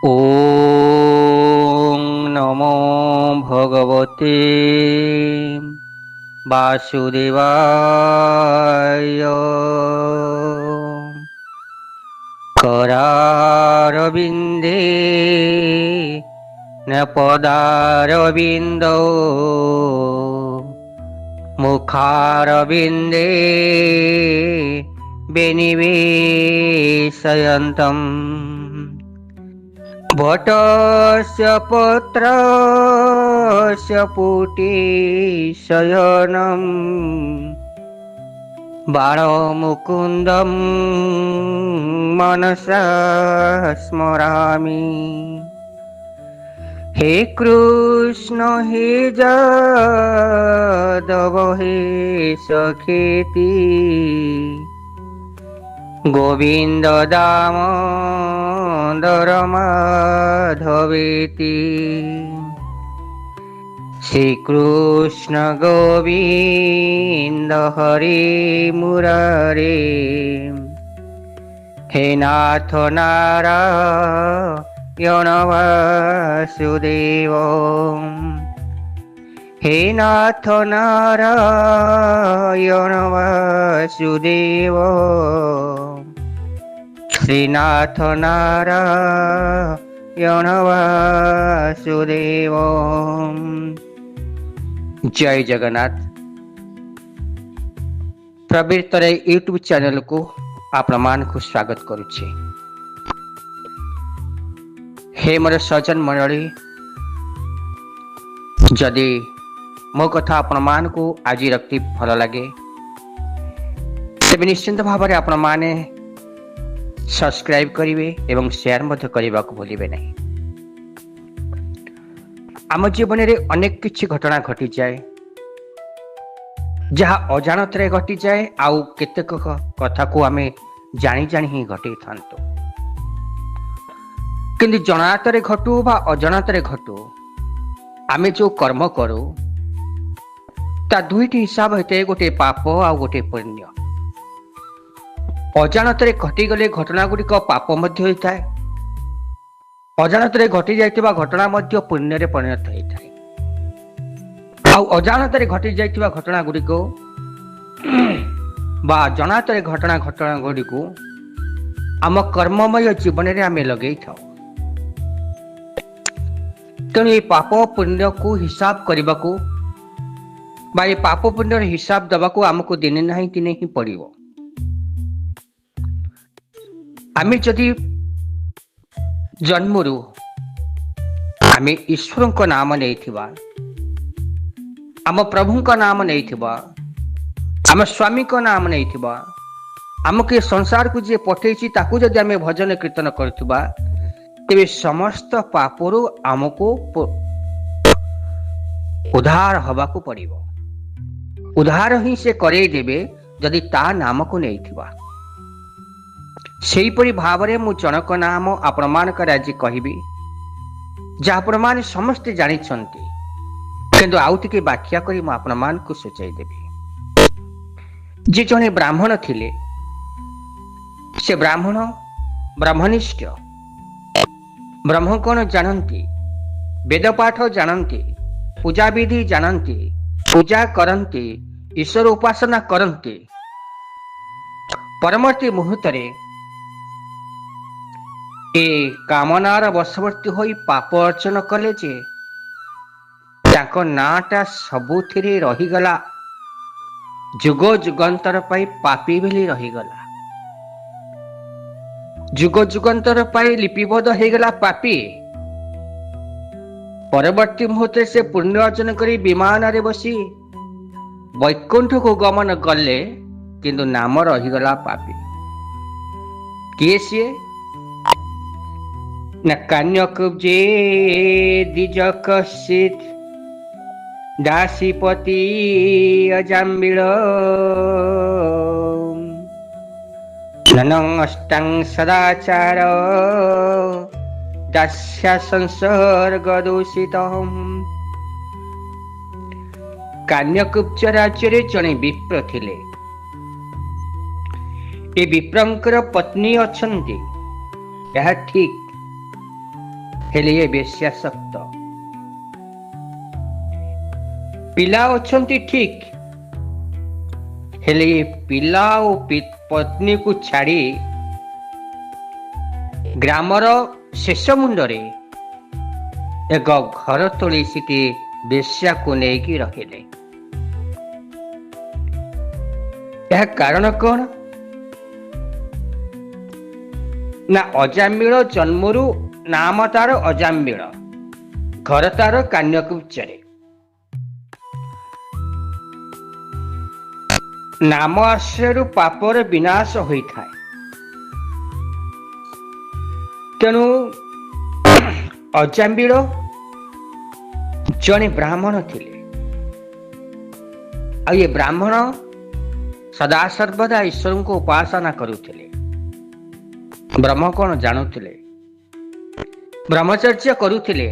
ॐ नमो भगवते वासुदेवाय। करारविन्दे न पदारविन्दौ मुखारविन्दे विनिवेशयन्तम् वटस्य पत्रस्य पुटे शयनम् बाणमुकुन्दं मनसा स्मरामि। हे कृष्ण हे यादव हे सखेति गोविंद दामोदर माधवेति। श्री कृष्ण गोविंद हरे मुरारे। हे नाथ नारायण वासुदेव। हे नाथ नारायण वासुदेव। श्रीनाथ नारायण वासुदेव। जय जगन्नाथ। प्रवीर तरे यूट्यूब चैनल को आपण मानकु स्वागत करुछे। हे मोर सज्जन मंडली, जदि मो कथा आपण मानकु आज रखती भल लगे तेबे निश्चिंत भाव में आपण माने सब्सक्राइब करिवे एवं शेयर मध्य करने को भूलिबे नहीं। आम जीवन में अनेक किछि घटना घटी जाए जहाँ अजाणत घटी जाए, आउ केतेक कथा को आमे जानी जानी ही घटे थांतो। किंतु जनातरे घटू बा अजाणतरे घटू, आमे जो कर्म करू ता दुईटी हिसाब होते, गोटे पाप आ गोटे पुण्य। अजाणतरे घटी गले घटना गुड़िक पाप मध्य होता है, अजाणतरे घटी जाइतिबा घटना मध्य पुण्य रे परिणत होता है। अजाणतरे घटी जाइतिबा घटना गुड़िक बा जनातरे घटना गुड़िक आम कर्ममय जीवन में आम लगे था। तेणु ये पाप पुण्य को हिसाब करने को बा ये पाप पुण्य हिसाब दबाको आमको दिने ना दिने ही पड़ो। आमे जदि जन्मरू आमे ईश्वर को नाम नहीं थिबा, आम प्रभु का नाम नहीं थिबा, आम स्वामी को नाम नहीं थिबा, आमके संसार को जे पठेछि ताकू जदि आमे भजन कीर्तन करथुबा, तेबे समस्त पापरु आमको उद्धार हवा को पड़िबो। उद्धार ही से करे देबे जदि ता नाम को नहीं थिबा। सेहीपरि भाव में मु जनक नाम आपण मानक आज कहबी, जहाँ आपण माने समस्ते जानी छंती, किंतु आउ टिके व्याख्या करी मु आपण मान को सूचाई देबी। जे जने ब्राह्मण थिले, से ब्राह्मण ब्राह्मनिष्ठ, ब्रह्म कोण जानती, वेद पाठ जानती, पूजा विधि जानती, पूजा करती, ईश्वर उपासना करती। परवर्ती मुहूर्त ए कामनार वशवर्ती होई पाप अर्चन कले जे ताको नाटा सबुथिरे रहीगला, जुग जुगंतर पाई पापी बेली रहीगला, जुग जुगंतर पाई लिपिबद्ध होगला पापी। परवर्ती मुहूर्त से पुण्य अर्जन करी विमान रे बसी वैकुंठ को गमन कले, किंतु नाम रहीगला पापी। किए सीए न कन्यकुब्जे द्विज कश्चित् दासीपति अजाम्बिल ननं अष्टां सदाचार दास्य संसर्ग दूषितम्। कान्यकुब्ज राज्य जड़े विप्र थिले। ए विप्रंकर पत्नी अछंती, यह ठीक, हेले ये बेश्यासक्त पिला अछंती ठीक हेले ये पिला और पत्नी को छाड़ी ग्रामर शेष मुंडरे एक घर तोली सिटी बेश्या को लेकी रखिले। यह कारण कौन ना अजामिल जन्मरू नाम तार अजामिल घर तार कान्यकुब्जरे नाम आश्रयरू पापर विनाश होता है। तेणु अजामिल जने ब्राह्मण थिले आ ये ब्राह्मण सदा सर्वदा ईश्वर को उपासना करुथिले। ब्रह्म कौन जानुथिले ब्रह्मचर्य करुथिले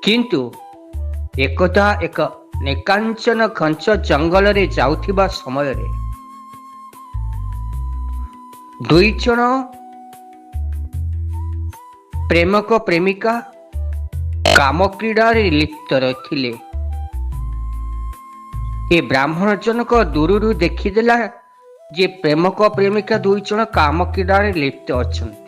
किंतु एकदा एक निकांचन घंच जंगल रे जाउथिबा समय रे दुई जन प्रेमक प्रेमिका काम क्रीड़ा रे लिप्त रथिले। ए ब्राह्मण जनक दूररू देखिदेला जे प्रेमक प्रेमिका दुई जन काम क्रीड़ा रे लिप्त अछंती।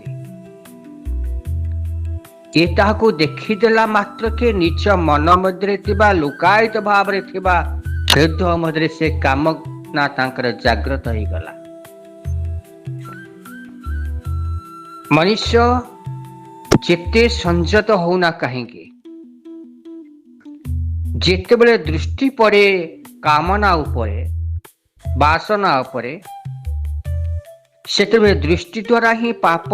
ए ताहाको देखिदेला मात्र के निज मन मध्य थिबा लुकायित भाव रे थिबा हृदय मध्य से कामना तांकर जागृत होई गला। मनुष्य जेते संयत होना कहेंगे जेते बड़े दृष्टि पड़े कामना उपरे वासना उपरे सेते दृष्टि द्वारा ही पाप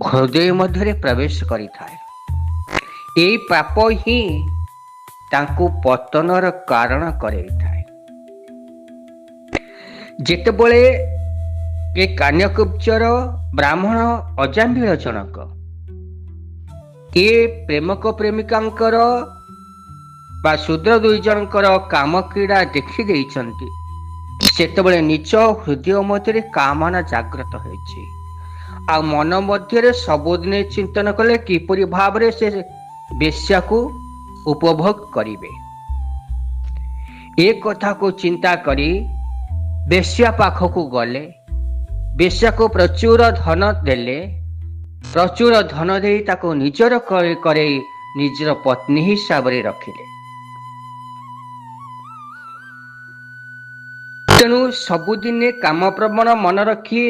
हृदय मध्य प्रवेश करि थाए। एई पाप ही तांको पतनर कारण करे थाए। जेते बड़े ये कान्यकुब्जर ब्राह्मण अजामिल जनक ये प्रेमक प्रेमिकांकर बा शूद्र दुई जनकर काम क्रीड़ा देखी देइछंती सेतबेले निज हृदय मध्य कामना जागृत होइछि आ मन मध्य सबुदिन चिंतन कले किपरि भाव से बेश्या को उपभोग करिवे। एक कथा को चिंता करी बेश्या पाखक गले बेश्या को प्रचुर धन देले प्रचुर धन दे ताको निजर करे निजर पत्नी हिसाब रे रखिले। तेणु सबुदिने काम प्रवण मन रखी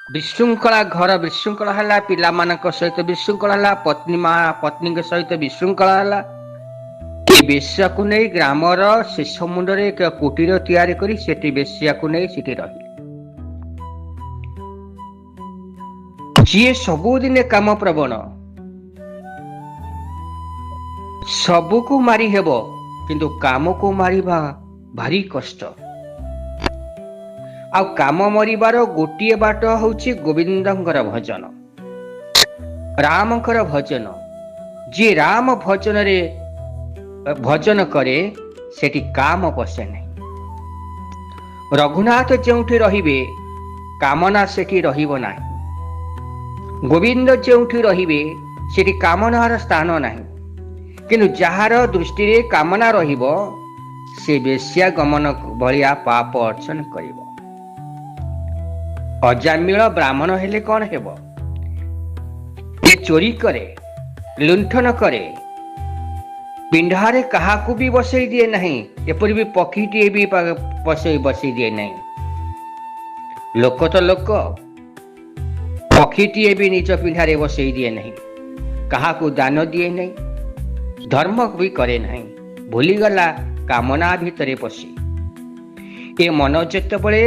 विशृंखला घर विशृंखला है पिला मानक सहित विशृंखला है पत्नी के सहित विशृंखला है। बेश्या को नहीं ग्रामर शेष मुंडरे एक कुटीर तैयारी करी सेठी बेश्या को नहीं सेठी रही। जी सबुदिने काम प्रवण सबू को मारी हेबो किंतु काम को मारिबा भारी कष्ट। आ काम मरिबार गोटिए बाट होछि गोविंदंकर भजन रामकर भजन। जी राम भजन रे भजन करे सेठी काम पसे नहीं। रघुनाथ जेउठी रहिबे कामना सेठी रहिबो नाही। गोविंद जेउठी रहिबे सेठी कामनार स्थान नाही। किंतु जहार दृष्टि रे कामना रहिबो से बेश्या गमन भलिया पाप अर्चन करिबो। अजामिल ब्राह्मण हेले कौन हेबो ये चोरी करे लुंठन करे पिंडारे काहाकू भी बसई दिए नहीं एपरि भी पक्षीटीए भी बसई दिए नहीं। लोक तो लोक पक्षीटीए भी निज पिंडारे बसई दिए नहीं काहाकू दान दिए नहीं धर्म भी करे नहीं भूलीगला कामना भितरे पशि। ये मन जेतेबेले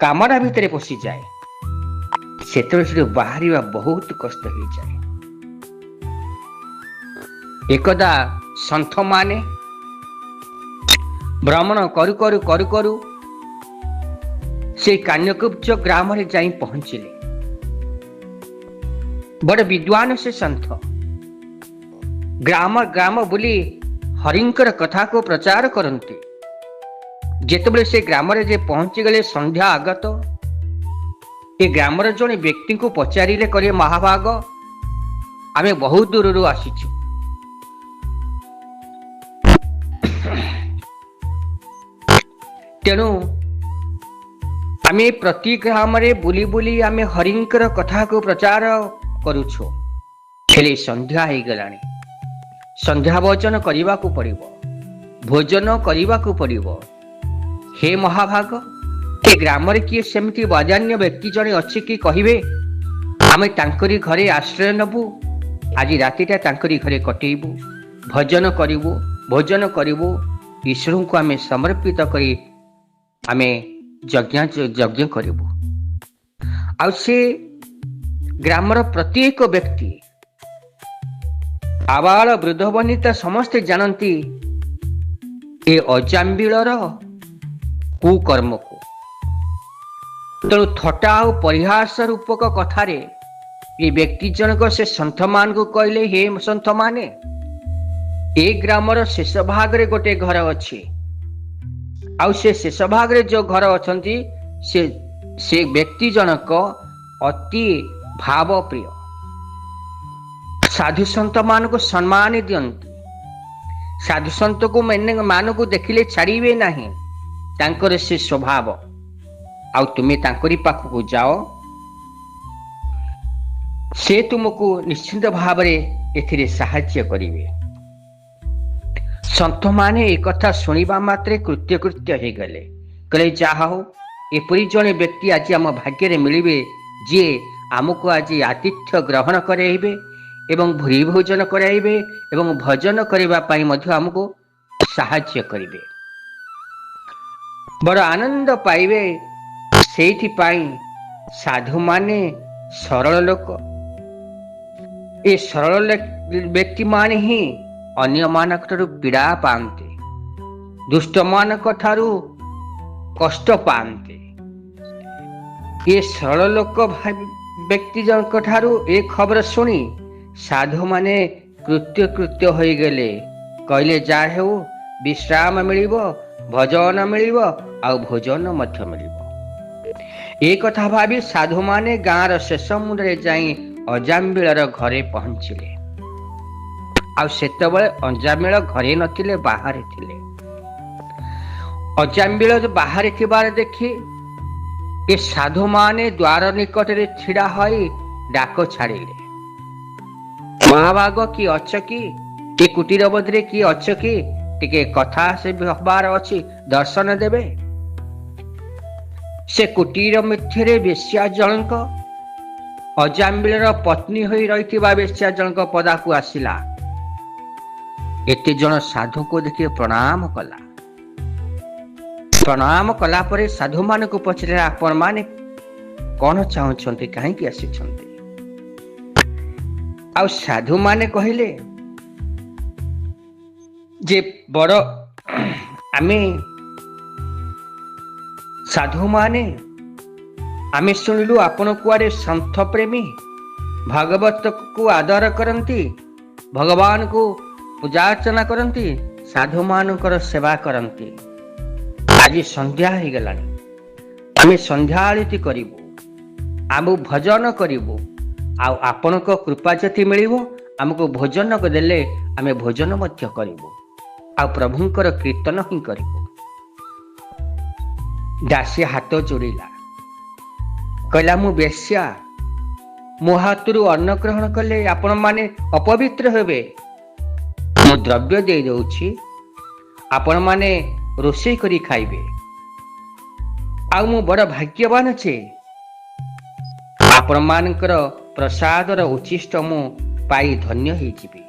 कामना भितरे पशि जाए से बाहर बहुत कष्ट हो जाए। एकदा संथ माने भ्रमण करू करू करू करू से कान्यकुब्ज ग्राम रे जाई पहुंचिले। बड़ विद्वान से संथ ग्राम ग्राम बुली हरिंकर कथा को प्रचार करते। जेतेबेले से ग्राम रे जे पहुंची गले संध्या आगत ए ग्रामर जड़े व्यक्ति को पचारे करे महाभाग आमे बहुत दूर आसीचु तेणु आमे प्रति ग्राम रे बुली बुली आमे हरिंकर कथा को प्रचार करूछु हेले संध्या हो गलानी संध्या भोजन करने को पड़िबो भोजन करने को पड़िबो हे महाभाग ए ग्राम रे किए सेमती बाजान्य व्यक्ति जड़े अच्छे कि कहिबे आमे तांकरी घरे आश्रय नबु आज रातिटा तांकरी घरे कटेबू भजन करिबू भोजन करिबू ईश्वर को आमे समर्पित करी आमे यज्ञ करिबू आ से ग्रामर प्रत्येक व्यक्ति आबाल वृद्ध वनिता समस्ते जानती ए अजाम्बिलर कुकर्म को तेणु थटा और परिहास रूपक कथारे ये व्यक्ति जनक से सन्थ मान को कहले हे सन्थ माने ए ग्रामर शेष भाग रे गोटे घर अच्छी आउ से शेष भाग रे जो घर अछंती से व्यक्ति जनक अति भाव प्रिय साधु सन्त मान को सम्मान दियंती साधु सन्त को मान को देखिले छाड़िबे नहीं तांकर से स्वभाव आउ तुम्हें तांकरी पाखକୁ जाओ से तुमको निश्चिंत भाव रे एथिरे सहाय्य करिवे सन्थ माने एक कथा सुनिबा मात्रे कृत्य हे गले कले जाहा हो एपरी जने व्यक्ति आज आम भाग्य रे मिलिबे जे आमको आज आतिथ्य ग्रहण कराइबे एवं भूरी भोजन कराइबे एवं भजन करबा पई मध्य हमको सहाय्य करिवे बड़ आनंद पाइबे सेठी पाई साधु माने सरल लोक ए सरल व्यक्ति माने ही अन्य मानक पीड़ा पाते दुष्ट मानक ठारू कष्ट पाते ये सरल लोक व्यक्ति जनक ठारू ए खबर सुनी साधु माने कृत्य हो गले कहले जा हो विश्राम मिलिबो भजन मिलिबो आ भोजन मध्य मिलिबो ए कथा भावी साधु माने गाँर शेष मुंडे जाई अजाम्बिलर घरे पहुंचिले आ सेतबळे अजाम्बिल घरे नथिले बाहर थिले अजाम्बिल बाहर थिबार देखि ए साधु माने द्वार निकट रे छिड़ा होई डाक छाड़िले महाभाग की अच्छ कि ए कुटीर बदरे की अच्छ कि टिके कथा से हबार अछि दर्शन देबे से कुटीर मध्य बेश्या जनक अजाम्बिलर पत्नी होई रहिथिबा बेश्या जनक पदा को आसिला एते जन साधु को देखि प्रणाम कला परे साधु मान को पचरे आपण माने कौन चाहछंती काहे कि आसिछंती आ साधु माने कहिले जे बड़ आमे साधु माने आमे सुनिलु आपण कुआरे संत प्रेमी भागवत को आदर करंती भगवान को पूजा अर्चना करंती साधु मानकर सेवा करंती आज संध्या हो गलानी आमे संध्या आरती करिवु आमु भजन करिवु आ आपण को कृपा जति मिलिवो हमको भोजन को देले आमे भोजन मध्य करिवु आ प्रभुंकर कीर्तन ही करिवु दासी हाथ जोड़िला कहला मु बेश्या मो हाथरू अन्न ग्रहण कले आपण माने अपवित्र हेबे मु द्रव्य दे दउछि आपण माने रोषेई करी खाइबे आ मु बड़ भाग्यवान छे आपण मानकर प्रसादर उचिष्ट मु पाई धन्य हो जीवी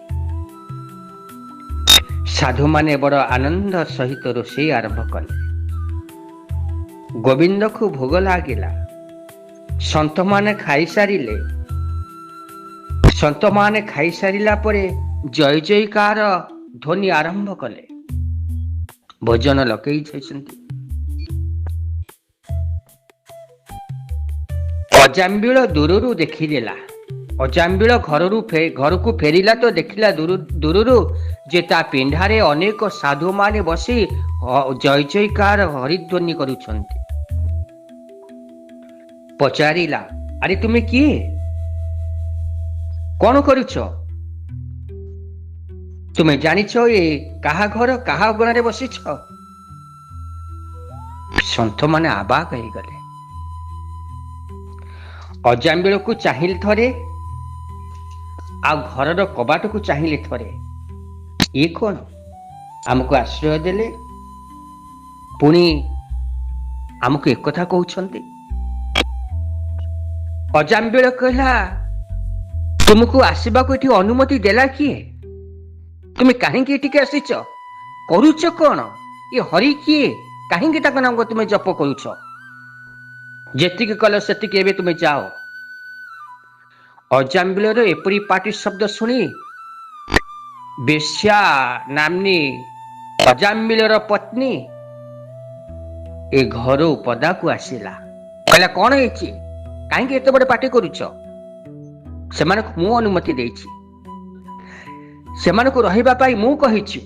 साधु माने बड़ आनंद सहित रोषेई आरंभ कले गोविंद को भोग लागिला संत माने खाई सारिले संत माने खाई सारिला परे जय जयकार ध्वनि आरंभ कले भोजन लकई छेसंती अजाम्बिल दूररू देखिदेला अजाम्बिल घर को फेरिला तो देखिला दूररू जे ता पिंढारे अनेक साधु माने बसी जय जयकार हरिध्वनि करुछंती ପଚାରିଲା, ଆରେ ତୁମେ କିଏ? କଣ କରୁଛ? ତୁମେ ଜାଣିଛ ଏ କାହା ଘର, କାହା ଅଗଣାରେ ବସିଛ? ସନ୍ଥମାନେ ଆବାକ ହେଇଗଲେ। ଅଜାମିଳକୁ ଚାହିଁଲେ ଥରେ, ଆଉ ଘରର କବାଟକୁ ଚାହିଁଲେ ଥରେ। ଇଏ କଣ ଆମକୁ ଆଶ୍ରୟ ଦେଲେ, ପୁଣି ଆମକୁ ଏକଥା କହୁଛନ୍ତି? ଅଜାମିଳ କହିଲା, ତୁମକୁ ଆସିବାକୁ ଏଠି ଅନୁମତି ଦେଲା କିଏ? ତୁମେ କାହିଁକି ଏଠିକି ଆସିଛ? କରୁଛ କଣ? ଏ ହରି କିଏ? କାହିଁକି ତାଙ୍କ ନାମ ତୁମେ ଜପ କରୁଛ? ଯେତିକି କଲ ସେତିକି, ଏବେ ତୁମେ ଯାଅ। ଅଜାମିଳର ଏପରି ପାଟି ଶବ୍ଦ ଶୁଣି ବେଶ୍ୟା ନାମ୍ନୀ ଅଜାମିଳର ପତ୍ନୀ ଏ ଘରୁ ପଦାକୁ ଆସିଲା। କହିଲା, କଣ ହେଇଛି? କାହିଁକି ଏତେ ବଡ ପାଟି କରୁଛ? ସେମାନଙ୍କୁ ମୁଁ ଅନୁମତି ଦେଇଛି, ସେମାନଙ୍କୁ ରହିବା ପାଇଁ ମୁଁ କହିଛି,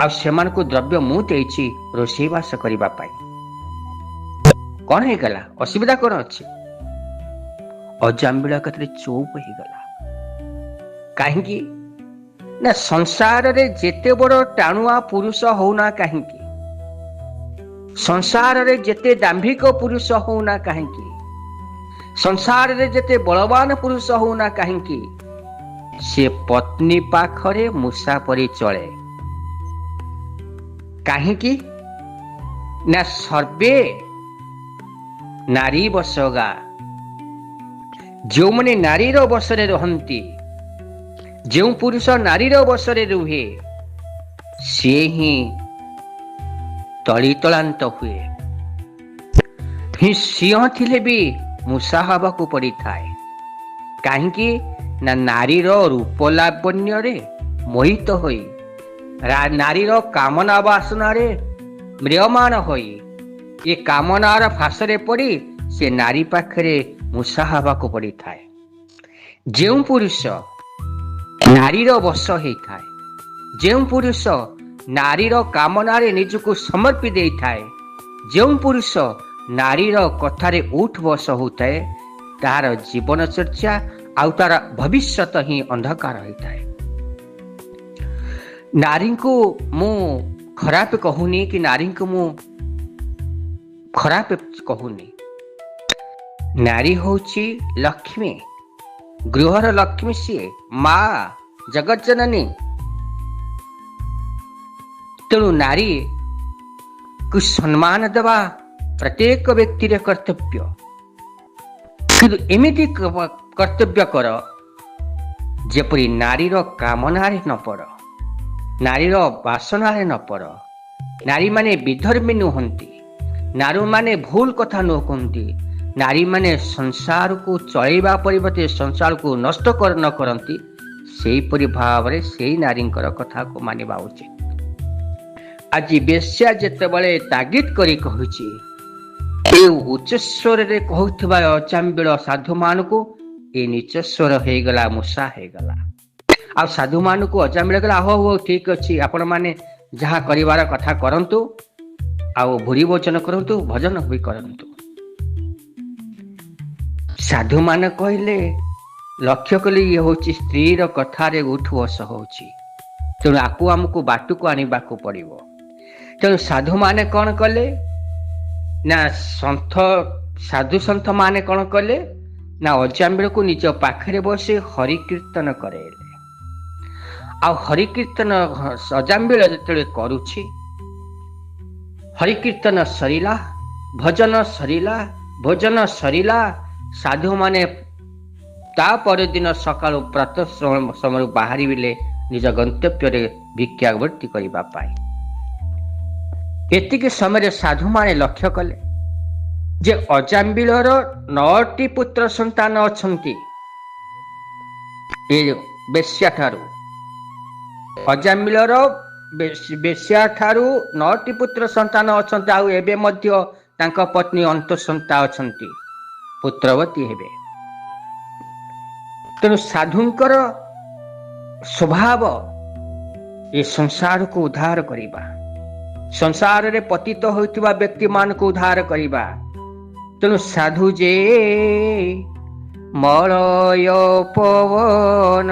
ଆଉ ସେମାନଙ୍କୁ ଦ୍ରବ୍ୟ ମୁଁ ଦେଇଛି ରୋଷେଇବାସ କରିବା ପାଇଁ। କଣ ହେଇଗଲା? ଅସୁବିଧା କଣ ଅଛି? ଅଜାମିଳ କଥାରେ ଚୁପ ହେଇଗଲା। କାହିଁକି ନା ସଂସାରରେ ଯେତେ ବଡ ଟାଣୁଆ ପୁରୁଷ ହଉନା କାହିଁକି, ସଂସାରରେ ଯେତେ ଦାମ୍ଭିକ ପୁରୁଷ ହଉନା କାହିଁକି, ସଂସାରରେ ଯେତେ ବଳବାନ ପୁରୁଷ ହଉନା କାହିଁକି, ସେ ପତ୍ନୀ ପାଖରେ ମୂଷା ପରି ଚଳେ। କାହିଁକି ନା ସର୍ବେ ନାରୀ ବଶଗା, ଯେଉଁମାନେ ନାରୀର ବଶରେ ରହନ୍ତି, ଯେଉଁ ପୁରୁଷ ନାରୀର ବଶରେ ରୁହେ, ସିଏ ହିଁ ତଳିତଳାନ୍ତ ହୁଏ। ସିଂହ ଥିଲେ ବି ମୂଷା ହବାକୁ ପଡିଥାଏ। କାହିଁକି ନା ନାରୀର ରୂପ ଲାବଣ୍ୟରେ ମୋହିତ ହୋଇ, ନାରୀର କାମନା ବାସନାରେ ମ୍ରିୟମାନ ହୋଇ, ଏ କାମନାର ଫାଶରେ ପଡି ସେ ନାରୀ ପାଖରେ ମୂଷା ହେବାକୁ ପଡିଥାଏ। ଯେଉଁ ପୁରୁଷ ନାରୀର ବଶ ହେଇଥାଏ, ଯେଉଁ ପୁରୁଷ ନାରୀର କାମନାରେ ନିଜକୁ ସମର୍ପି ଦେଇଥାଏ, ଯେଉଁ ପୁରୁଷ ନାରୀର କଥାରେ ଉଠ ବସ ହଉଥାଏ, ତାହାର ଜୀବନଚର୍ଯ୍ୟା ଆଉ ତାର ଭବିଷ୍ୟତ ହିଁ ଅନ୍ଧକାର ହେଇଥାଏ। ନାରୀଙ୍କୁ ମୁଁ ଖରାପ କହୁନି, କି ନାରୀଙ୍କୁ ମୁଁ ଖରାପ କହୁନି। ନାରୀ ହଉଛି ଲକ୍ଷ୍ମୀ, ଗୃହର ଲକ୍ଷ୍ମୀ, ସିଏ ମା ଜଗଜ୍ଜନନୀ। ତେଣୁ ନାରୀକୁ ସମ୍ମାନ ଦେବା ପ୍ରତ୍ୟେକ ବ୍ୟକ୍ତିର କର୍ତ୍ତବ୍ୟ। କିନ୍ତୁ ଏମିତି କର୍ତ୍ତବ୍ୟ କର ଯେପରି ନାରୀର କାମନାରେ ନ ପଡ, ନାରୀର ବାସନାରେ ନ ପଡ। ନାରୀମାନେ ବିଧର୍ମୀ ନୁହନ୍ତି, ନାରୀମାନେ ଭୁଲ କଥା ନ କୁହନ୍ତି। ନାରୀମାନେ ସଂସାରକୁ ଚଳେଇବା ପରିବର୍ତ୍ତେ ସଂସାରକୁ ନଷ୍ଟ ନ କରନ୍ତି। ସେହିପରି ଭାବରେ ସେଇ ନାରୀଙ୍କର କଥାକୁ ମାନିବା ଉଚିତ। ଆଜି ବେଶ୍ୟା ଯେତେବେଳେ ତାଗିଦ କରି କହୁଛି, ଏ ଉଚ୍ଚସ୍ୱରରେ କହୁଥିବା ଅଜାମିଳ ସାଧୁମାନଙ୍କୁ ଏ ନିଚସ୍ୱର ହେଇଗଲା, ମୂଷା ହେଇଗଲା। ଆଉ ସାଧୁମାନଙ୍କୁ ଅଜାମିଳ କହିଲା, ହଉ ଠିକ ଅଛି, ଆପଣମାନେ ଯାହା କରିବାର କଥା କରନ୍ତୁ, ଆଉ ଭୁରି ଭୋଜନ କରନ୍ତୁ, ଭଜନ ବି କରନ୍ତୁ। ସାଧୁମାନେ କହିଲେ, ଲକ୍ଷ୍ୟ କଲି ଇଏ ହଉଛି ସ୍ତ୍ରୀର କଥାରେ ଉଠ ବସ ହଉଛି, ତେଣୁ ଆକୁ ଆମକୁ ବାଟକୁ ଆଣିବାକୁ ପଡିବ। ତେଣୁ ସାଧୁମାନେ କଣ କଲେ ନା, ସାଧୁ ସନ୍ଥ ମାନେ କଣ କଲେ ନା, ଅଜାମିଳକୁ ନିଜ ପାଖରେ ବସି ହରିକୀର୍ତ୍ତନ କରେଇଲେ। ଆଉ ହରିକୀର୍ତ୍ତନ ଅଜାମିଳ ଯେତେବେଳେ କରୁଛି, ହରିକୀର୍ତ୍ତନ ସରିଲା, ଭଜନ ସରିଲା, ଭୋଜନ ସରିଲା। ସାଧୁମାନେ ତା ପରଦିନ ସକାଳୁ ପ୍ରାତଃ ସମୟରୁ ବାହାରିଲେ ନିଜ ଗନ୍ତବ୍ୟରେ ଭିକ୍ଷାବୃତ୍ତି କରିବା ପାଇଁ। ଏତିକି ସମୟରେ ସାଧୁମାନେ ଲକ୍ଷ୍ୟ କଲେ ଯେ ଅଜାମିଳର 9ଟି ପୁତ୍ର ସନ୍ତାନ ଅଛନ୍ତି। ଏ ବେଶ୍ୟାଠାରୁ, ଅଜାମିଳର ବେଶ୍ୟାଠାରୁ 9ଟି ପୁତ୍ର ସନ୍ତାନ ଅଛନ୍ତି। ଆଉ ଏବେ ମଧ୍ୟ ତାଙ୍କ ପତ୍ନୀ ଅନ୍ତଃସନ୍ତା ଅଛନ୍ତି, ପୁତ୍ରବତୀ ହେବେ। ତେଣୁ ସାଧୁଙ୍କର ସ୍ୱଭାବ ଏ ସଂସାରକୁ ଉଦ୍ଧାର କରିବା, ସଂସାରରେ ପତିତ ହୋଇଥିବା ବ୍ୟକ୍ତିମାନଙ୍କୁ ଉଦ୍ଧାର କରିବା, ତେଣୁ ସାଧୁ ଯେ ମଳୟ ପବନ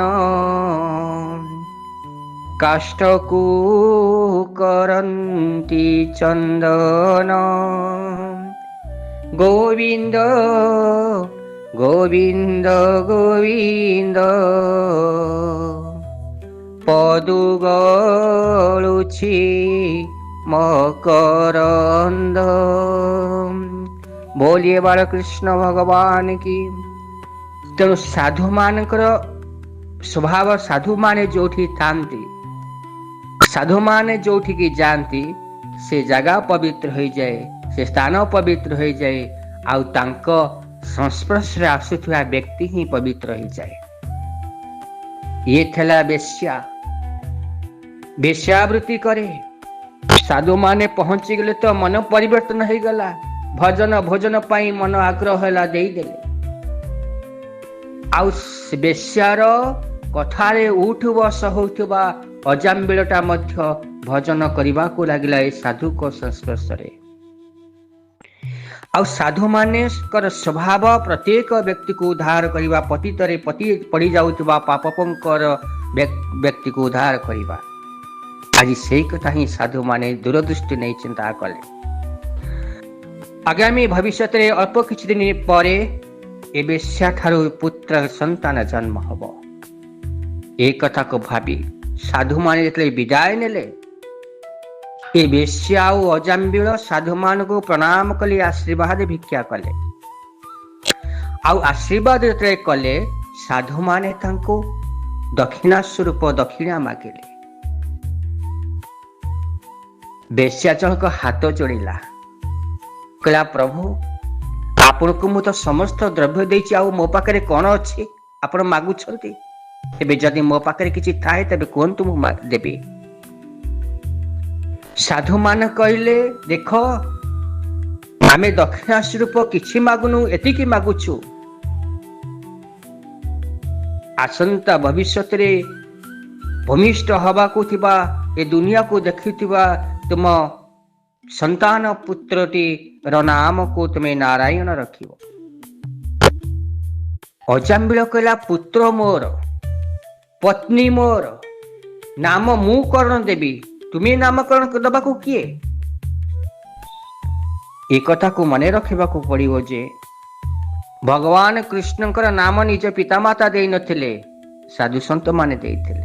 କାଷ୍ଟକୁ କରନ୍ତି ଚନ୍ଦନ। ଗୋବିନ୍ଦ ଗୋବିନ୍ଦ ଗୋବିନ୍ଦ ପଦୁ ଗଳୁଛି ମକରନ୍ଦ। ବୋଲିଏ ବାଳକୃଷ୍ଣ ଭଗବାନ କି। ତେଣୁ ସାଧୁମାନଙ୍କର ସ୍ୱଭାବ, ସାଧୁମାନେ ଯୋଉଠି ଥାନ୍ତି, ସାଧୁମାନେ ଯୋଉଠିକି ଯାଆନ୍ତି ସେ ଜାଗା ପବିତ୍ର ହୋଇଯାଏ, ସେ ସ୍ଥାନ ପବିତ୍ର ହୋଇଯାଏ, ଆଉ ତାଙ୍କ ସଂସ୍ପର୍ଶରେ ଆସୁଥିବା ବ୍ୟକ୍ତି ହିଁ ପବିତ୍ର ହୋଇଯାଏ। ଇଏ ଥିଲା ବେଶ୍ୟା, ବେଶ୍ୟାବୃତ୍ତି କରେ। ସାଧୁମାନେ ପହଞ୍ଚିଗଲେ ତ ମନ ପରିବର୍ତ୍ତନ ହେଇଗଲା, ଭଜନ ଭୋଜନ ପାଇଁ ମନ ଆଗ୍ରହ ହେଲା, ଦେଇଦେଲେ। ଆଉ ବେଶ୍ୟାର କଥାରେ ଉଠ ବସ ହେଉଥିବା ଅଜାମ୍ବିଳଟା ମଧ୍ୟ ଭଜନ କରିବାକୁ ଲାଗିଲା ଏ ସାଧୁଙ୍କ ସଂସ୍ପର୍ଶରେ। ଆଉ ସାଧୁମାନଙ୍କର ସ୍ୱଭାବ ପ୍ରତ୍ୟେକ ବ୍ୟକ୍ତିକୁ ଉଦ୍ଧାର କରିବା, ପତିତରେ ପଡ଼ି ଯାଉଥିବା ପାପଙ୍କର ବ୍ୟକ୍ତିକୁ ଉଦ୍ଧାର କରିବା। ଆଜି ସେଇ କଥା ହିଁ ସାଧୁମାନେ ଦୂରଦୃଷ୍ଟି ନେଇ ଚିନ୍ତା କଲେ। ଆଗାମୀ ଭବିଷ୍ୟତରେ ଅଳ୍ପ କିଛି ଦିନ ପରେ ଏ ବେଶ୍ୟାଠାରୁ ପୁତ୍ର ସନ୍ତାନ ଜନ୍ମ ହେବ। ଏ କଥାକୁ ଭାବି ସାଧୁମାନେ ଯେତେବେଳେ ବିଦାୟ ନେଲେ, ଏ ବେଶ୍ୟା ଆଉ ଅଜାମ୍ବିଳ ସାଧୁମାନଙ୍କୁ ପ୍ରଣାମ କଲି, ଆଶୀର୍ବାଦ ଭିକ୍ଷା କଲେ। ଆଉ ଆଶୀର୍ବାଦ ଯେତେବେଳେ କଲେ, ସାଧୁମାନେ ତାଙ୍କୁ ଦକ୍ଷିଣା ସ୍ୱରୂପ ଦକ୍ଷିଣା ମାଗିଲେ। ବେଶ୍ୟା ଜଣକ ହାତ ଯୋଡ଼ିଲା, କହିଲା, ପ୍ରଭୁ ଆପଣଙ୍କୁ ମୁଁ ତ ସମସ୍ତ ଦ୍ରବ୍ୟ ଦେଇଛି, ଆଉ ମୋ ପାଖରେ କଣ ଅଛି ଆପଣ ମାଗୁଛନ୍ତି? ଏବେ ଯଦି ମୋ ପାଖରେ କିଛି ଥାଏ ତେବେ କୁହନ୍ତୁ, ମୁଁ ଦେବି। ସାଧୁମାନେ କହିଲେ, ଦେଖ ଆମେ ଦକ୍ଷିଣା ସ୍ୱରୂପ କିଛି ମାଗୁନୁ, ଏତିକି ମାଗୁଛୁ। ଆସନ୍ତା ଭବିଷ୍ୟତରେ ଭୂମିଷ୍ଠ ହେବାକୁ ଥିବା, ଏ ଦୁନିଆକୁ ଦେଖୁଥିବା ତୁମ ସନ୍ତାନ ପୁତ୍ରଟିର ନାମକୁ ତୁମେ ନାରାୟଣ ରଖିବ। ଅଜାମ୍ବିଳ କହିଲା, ପୁତ୍ର ମୋର, ପତ୍ନୀ ମୋର, ନାମ ମୁଁ କରଣ ଦେବି, ତୁମେ ନାମକରଣ ଦେବାକୁ କିଏ? ଏ କଥାକୁ ମନେ ରଖିବାକୁ ପଡ଼ିବ ଯେ ଭଗବାନ କୃଷ୍ଣଙ୍କର ନାମ ନିଜ ପିତାମାତା ଦେଇନଥିଲେ, ସାଧୁସନ୍ଥ ମାନେ ଦେଇଥିଲେ।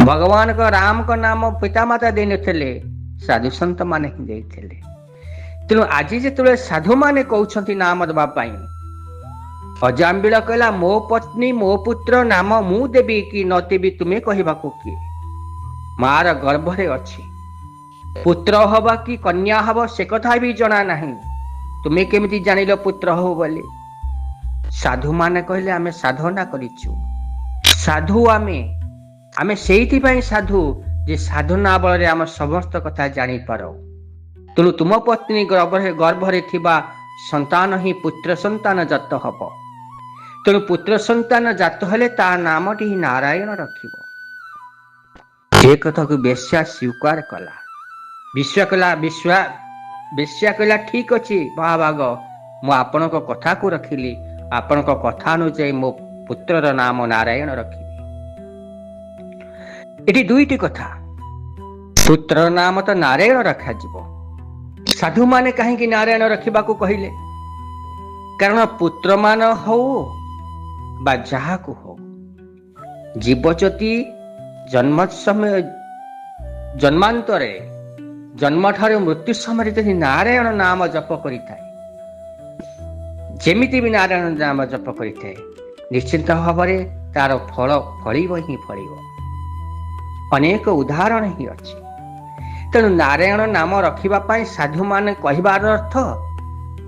ଭଗବାନଙ୍କ ରାମଙ୍କ ନାମ ପିତାମାତା ଦେଇନଥିଲେ, ସାଧୁସନ୍ଥ ମାନେ ହିଁ ଦେଇଥିଲେ। ତେଣୁ ଆଜି ଯେତେବେଳେ ସାଧୁମାନେ କହୁଛନ୍ତି ନାମ ଦେବା ପାଇଁ, ଅଜାମ୍ବିଳ କହିଲା, ମୋ ପତ୍ନୀ ମୋ ପୁତ୍ର ନାମ ମୁଁ ଦେବି କି ନ ଦେବି ତୁମେ କହିବାକୁ କିଏ? ମାର ଗର୍ଭରେ ଅଛି, ପୁତ୍ର ହବ କି କନ୍ୟା ହବ ସେ କଥା ବି ଜଣା ନାହିଁ, ତୁମେ କେମିତି ଜାଣିଲ ପୁତ୍ର ହବ ବୋଲି? ସାଧୁମାନେ କହିଲେ, ଆମେ ସାଧନା କରିଛୁ, ସାଧୁ ଆମେ ସେଇଥିପାଇଁ ସାଧୁ ଯେ ସାଧନା ବଳରେ ଆମେ ସମସ୍ତ କଥା ଜାଣିପାର। ତେଣୁ ତୁମ ପତ୍ନୀ ଗର୍ଭରେ ଥିବା ସନ୍ତାନ ହିଁ ପୁତ୍ର ସନ୍ତାନ ଜାତ ହବ। ତେଣୁ ପୁତ୍ର ସନ୍ତାନ ଜାତ ହେଲେ ତା ନାମଟି ହିଁ ନାରାୟଣ ରଖିବ। ଏ କଥାକୁ ବେଶ୍ୟା ସ୍ୱୀକାର କଲା। ବେଶ୍ୟା କହିଲା, ଠିକ ଅଛି ମହାଭାଗ, ମୁଁ ଆପଣଙ୍କ କଥାକୁ ରଖିଲି, ଆପଣଙ୍କ କଥା ଅନୁଯାୟୀ ମୋ ପୁତ୍ରର ନାମ ନାରାୟଣ ରଖିବି। ଏଠି ଦୁଇଟି କଥା, ପୁତ୍ରର ନାମ ତ ନାରାୟଣ ରଖାଯିବ। ସାଧୁମାନେ କାହିଁକି ନାରାୟଣ ରଖିବାକୁ କହିଲେ? କାରଣ ପୁତ୍ରମାନ ହଉ ବା ଯାହାକୁ ହଉ, ଜୀବଜ୍ୟୋତି ଜନ୍ମାନ୍ତରରେ ଜନ୍ମଠାରୁ ମୃତ୍ୟୁ ସମୟରେ ଯଦି ନାରାୟଣ ନାମ ଜପ କରିଥାଏ, ଯେମିତି ବି ନାରାୟଣ ନାମ ଜପ କରିଥାଏ, ନିଶ୍ଚିନ୍ତ ଭାବରେ ତାର ଫଳ ଫଳିବ ହିଁ ଫଳିବ। ଅନେକ ଉଦାହରଣ ହିଁ ଅଛି। ତେଣୁ ନାରାୟଣ ନାମ ରଖିବା ପାଇଁ ସାଧୁମାନେ କହିବାର ଅର୍ଥ,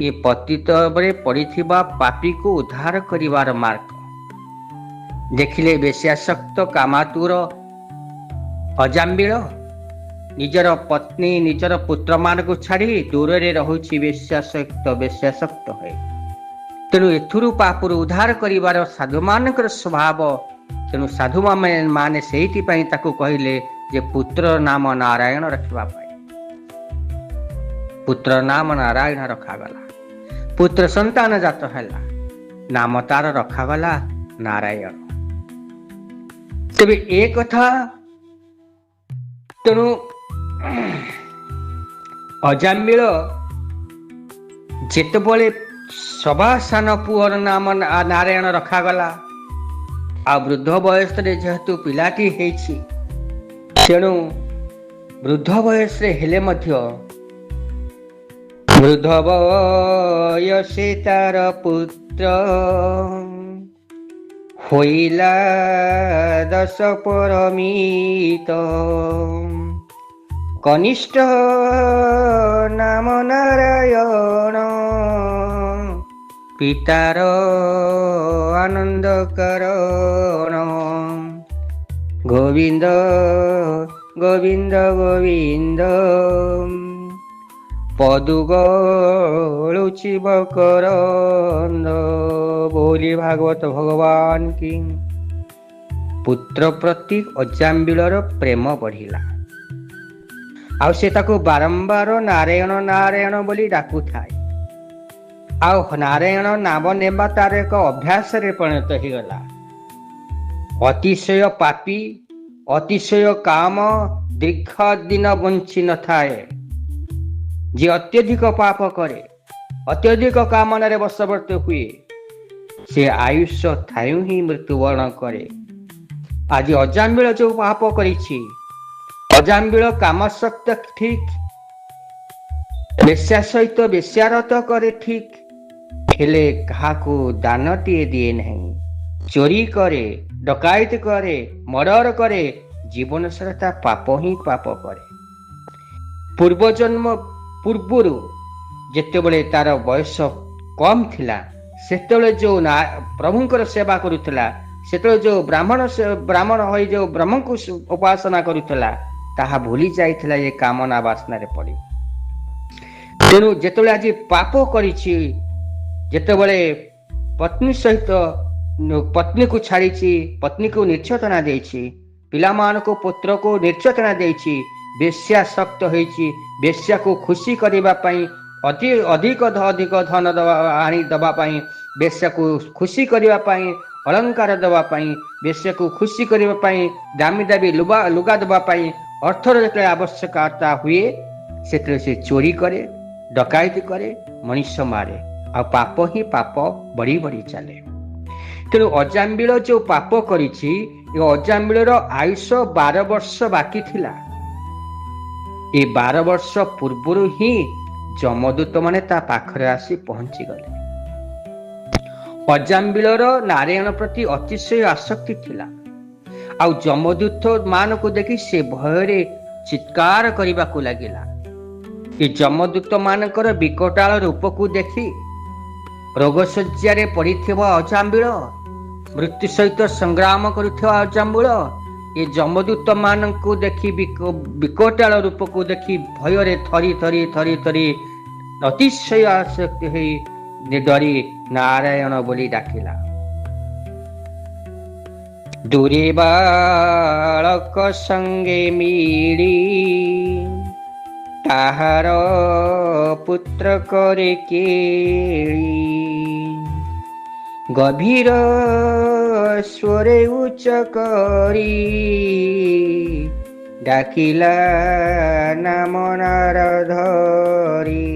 ଏ ପତିତରେ ପଡ଼ିଥିବା ପାପୀକୁ ଉଦ୍ଧାର କରିବାର ମାର୍ଗ। ଦେଖିଲେ ବେଶ୍ୟାସକ୍ତ କାମାତୁର ଅଜାମ୍ବିଳ ନିଜର ପତ୍ନୀ ନିଜର ପୁତ୍ରମାନଙ୍କୁ ଛାଡ଼ି ଦୂରରେ ରହୁଛି ବେଶ୍ୟାସକ୍ତ ହୋଇ। ତେଣୁ ଏଥିରୁ ପାପରୁ ଉଦ୍ଧାର କରିବାର ସାଧୁମାନଙ୍କର ସ୍ୱଭାବ। ତେଣୁ ସାଧୁମାନେ ସେଇଥିପାଇଁ ତାକୁ କହିଲେ ଯେ ପୁତ୍ର ନାମ ନାରାୟଣ ରଖିବା ପାଇଁ। ପୁତ୍ର ନାମ ନାରାୟଣ ରଖାଗଲା। पुत्र संतान जात है, नाम तार रखागला नारायण। तेरे एक कथा तेणु अजामिल जेतबले सभा सान पुअर नाम नारायण रखागला आ वृद्ध बयस जेहेतु पिलाटी हेछि तेणु वृद्ध बयस हेले मध्य वृद्ध बयसे तार पुत्र होइला 10 परमित कनिष्ठ नाम नारायण पितार आनंद करण गोविंद गोविंद गोविंद पदुगलुचि बकरंद। बोली भागवत भगवान की। पुत्र प्रति अजामिलर प्रेम बढ़िला आउ से ताको बारंबार नारायण नारायण बोली डाकू थाए आउ नारायण नाम नेबा तार एक अभ्यास रे परिणत हो गला। अतिशय पापी अतिशय काम दीर्घ दिन बंची न थाए। जे अत्यधिक पाप करे अत्यधिक कामना रे बशवर्ती हुए से आयुष्य थायु ही मृत्युवरण करे। आज अजामिल जो पाप करिछि अजामिल कामशक्त ठीक बेश्या सहित बेश्यारत करे ठीक हेले काहाकू दानटिए दिए नहीं। चोरी करे डकायत करे मर्डर करे जीवन सारा पाप ही पाप करे। पूर्व जन्म पूर्वरु जेतेबेले तार बयस कम थिला सेतेबेले जो प्रभुंकर सेवा करुथिला सेतेबेले जो ब्राह्मण होई जो ब्रह्म को उपासना करुथिला ताहा भूली जाइथिला ये कामना वासना रे पड़ी। तेणु जेतेबेले आज पाप करिछि जेतेबेले पत्नी सहित पत्नी को छाड़ी पत्नी को निर्छतना देछि पिलामान को पुत्र को निर्छतना देछि बेश्या शक्त होइछि बेश्या को खुशी करिबा पई अधिक धन आनी दबा पई बेश्या को खुशी करिबा पई अलंकार दबा पई बेश्या को खुशी करिबा पई दामी दाबी लुगा दबा पई अर्थर जेते आवश्यकता हुए सेते से चोरी करे डकायती करे मनुष्य मारे आ पाप ही पाप बढ़ी बढ़ी चले। तेणु अजामिल जो पाप करिछि ये अजामिलर आयुष 12 वर्ष बाकी थिला। ये 12 वर्ष पूर्वर ही जमदूत माने ता पाखरे आसी पहुंची गले। अजामिलर नारायण प्रति अतिशय आसक्ति थिला आउ जमदूत मान को देखि से भयरे चित्कार करबा को लागिला। ये जमदूत मानकर विकटाल रूप को देखि रोगशज्या रे पड़िथिबा अजामिल मृत्यु सहित संग्राम करुथिबा अजामिल ये जमदूत मान को देखि विकटाल रूप को देखि भयरे थरी थरी थरी थरी अतिशय आसक्ति होई डरी नारायण बोली डाकिला। दूरे बालक संगे मिली ताहार पुत्र करे केली गभीर स्वरे उच्च करी डाकिला नाम नारधरी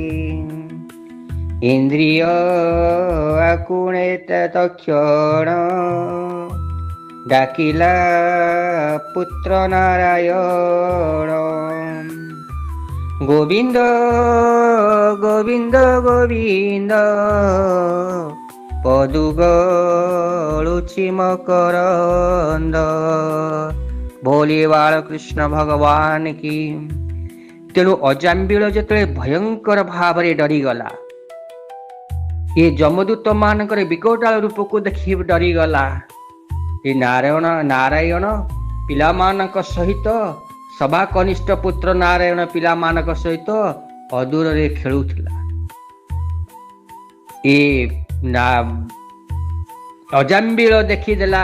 इंद्रिय आकुणे तत्क्षण डाकिला पुत्र नारायण गोविंद गोविंद गोविंद पदुगलुचि मकरंद। बोले बालकृष्ण भगवान की। तेणु अजामिल जेते भयंकर भाव रे डरी गला ये जमदूत मानकर विकटाल रूप को देखि डरी गला। ये नारायण पिलामानक सहित सभा कनिष्ठ पुत्र नारायण पिलामानक सहित अदूर रे खेलुथिला। ए अजामिल देखिदेला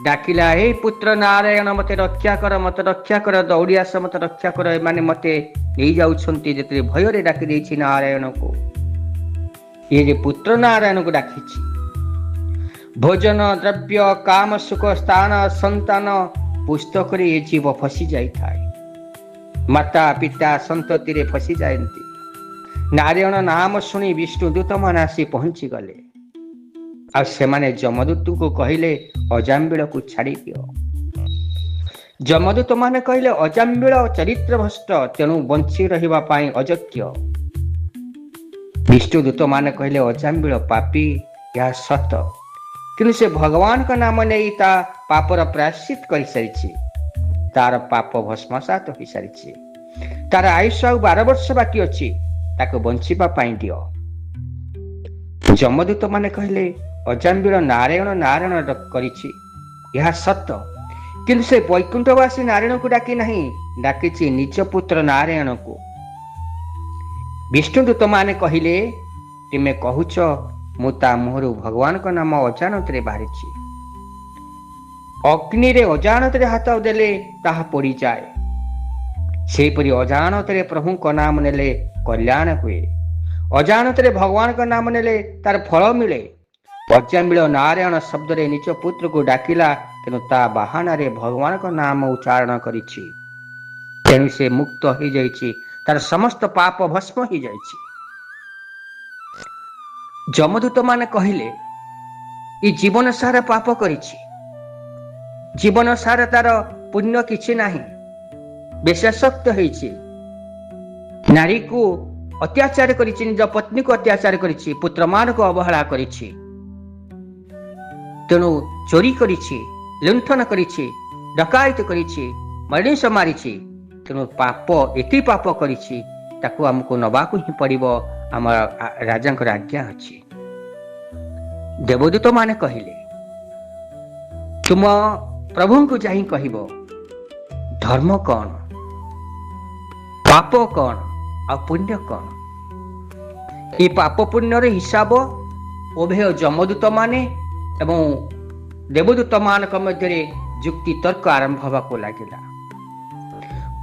डाकिला हे पुत्र नारायण मते रक्षा कर दौड़ी आस मते रक्षा कर माने मते नहीं जाउछंती जेते भय रे डाकी देछि नारायण को। ये जे पुत्र नारायण को डाकी भोजन द्रव्य काम सुख स्थान संतान पुस्तक रे ये जीव फसी जाई थाए। माता पिता संतति रे फसी जाएंती। नारायण नाम सुनी विष्णुदूत मान आसी पहुंची गले आ सेमाने जमदूत को कहले अजाम्बिल को छाड़ी दियो। जमदूत माने कहले अजाम्बिल चरित्र भ्रष्ट तेणु बंची रहिबा पाई अयोग्य। विष्णुदूत माने कहले अजाम्बिल पापी या सत किंतु से भगवान का नाम नहीं ता पापर प्रायश्चित कर सारी तार पाप भस्मसात हो सारी तार आयुष आ 12 वर्ष बाकी अच्छी ताको बंचिबा पाई दियो। जमदूत माने कहले अजाम्बिल नारायण नारायण करिछि यह सत्य किंतु से वैकुंठवासी नारायण को डाकी नहीं डाकी निज पुत्र नारायण को। विष्णुदूत माने कहले तुमे कहूच मु ता मुहरु भगवान का नाम अजानत रे बाहरी अग्नि रे अजानत रे हाथ देले ताहा पड़ी जाए सेपरी अजानत रे प्रभु का नाम नेले कल्याण हुए। अजानत रे भगवान का नाम नेले तार फल मिले। अजाम्बिल नारायण शब्द रे निज पुत्र को डाकिला तेणु ता बाहाना रे भगवान का नाम उच्चारण करिछि तेणु से मुक्त हो जाइछि तार समस्त पाप भस्म हो जाइछि। जमदूत माने कहले ई जीवन सारा पाप करिछि जीवन सारा तार पुण्य किछि नाही बेशासक्त होइछि नारी को अत्याचार करिछि निज पत्नी को अत्याचार करिछि पुत्र मान को अवहेला करिछि तेणु चोरी करिछि लुंठन करिछि डकायत करिछि मनीष मारिछि तेणु पाप एति पाप करिछि ताकू हमको नबाकू ही पड़िबो आम राजा आज्ञा अछि। देवदूत माने कहले तुम प्रभु को जाहि कहबो धर्म कौन पाप कौन आ पुण्य कौन ये पाप पुण्य रे हिसाब उभय जमदूत माने एवं देवदूत मान मध्य जुक्ति तर्क आरंभ होगा लगिला।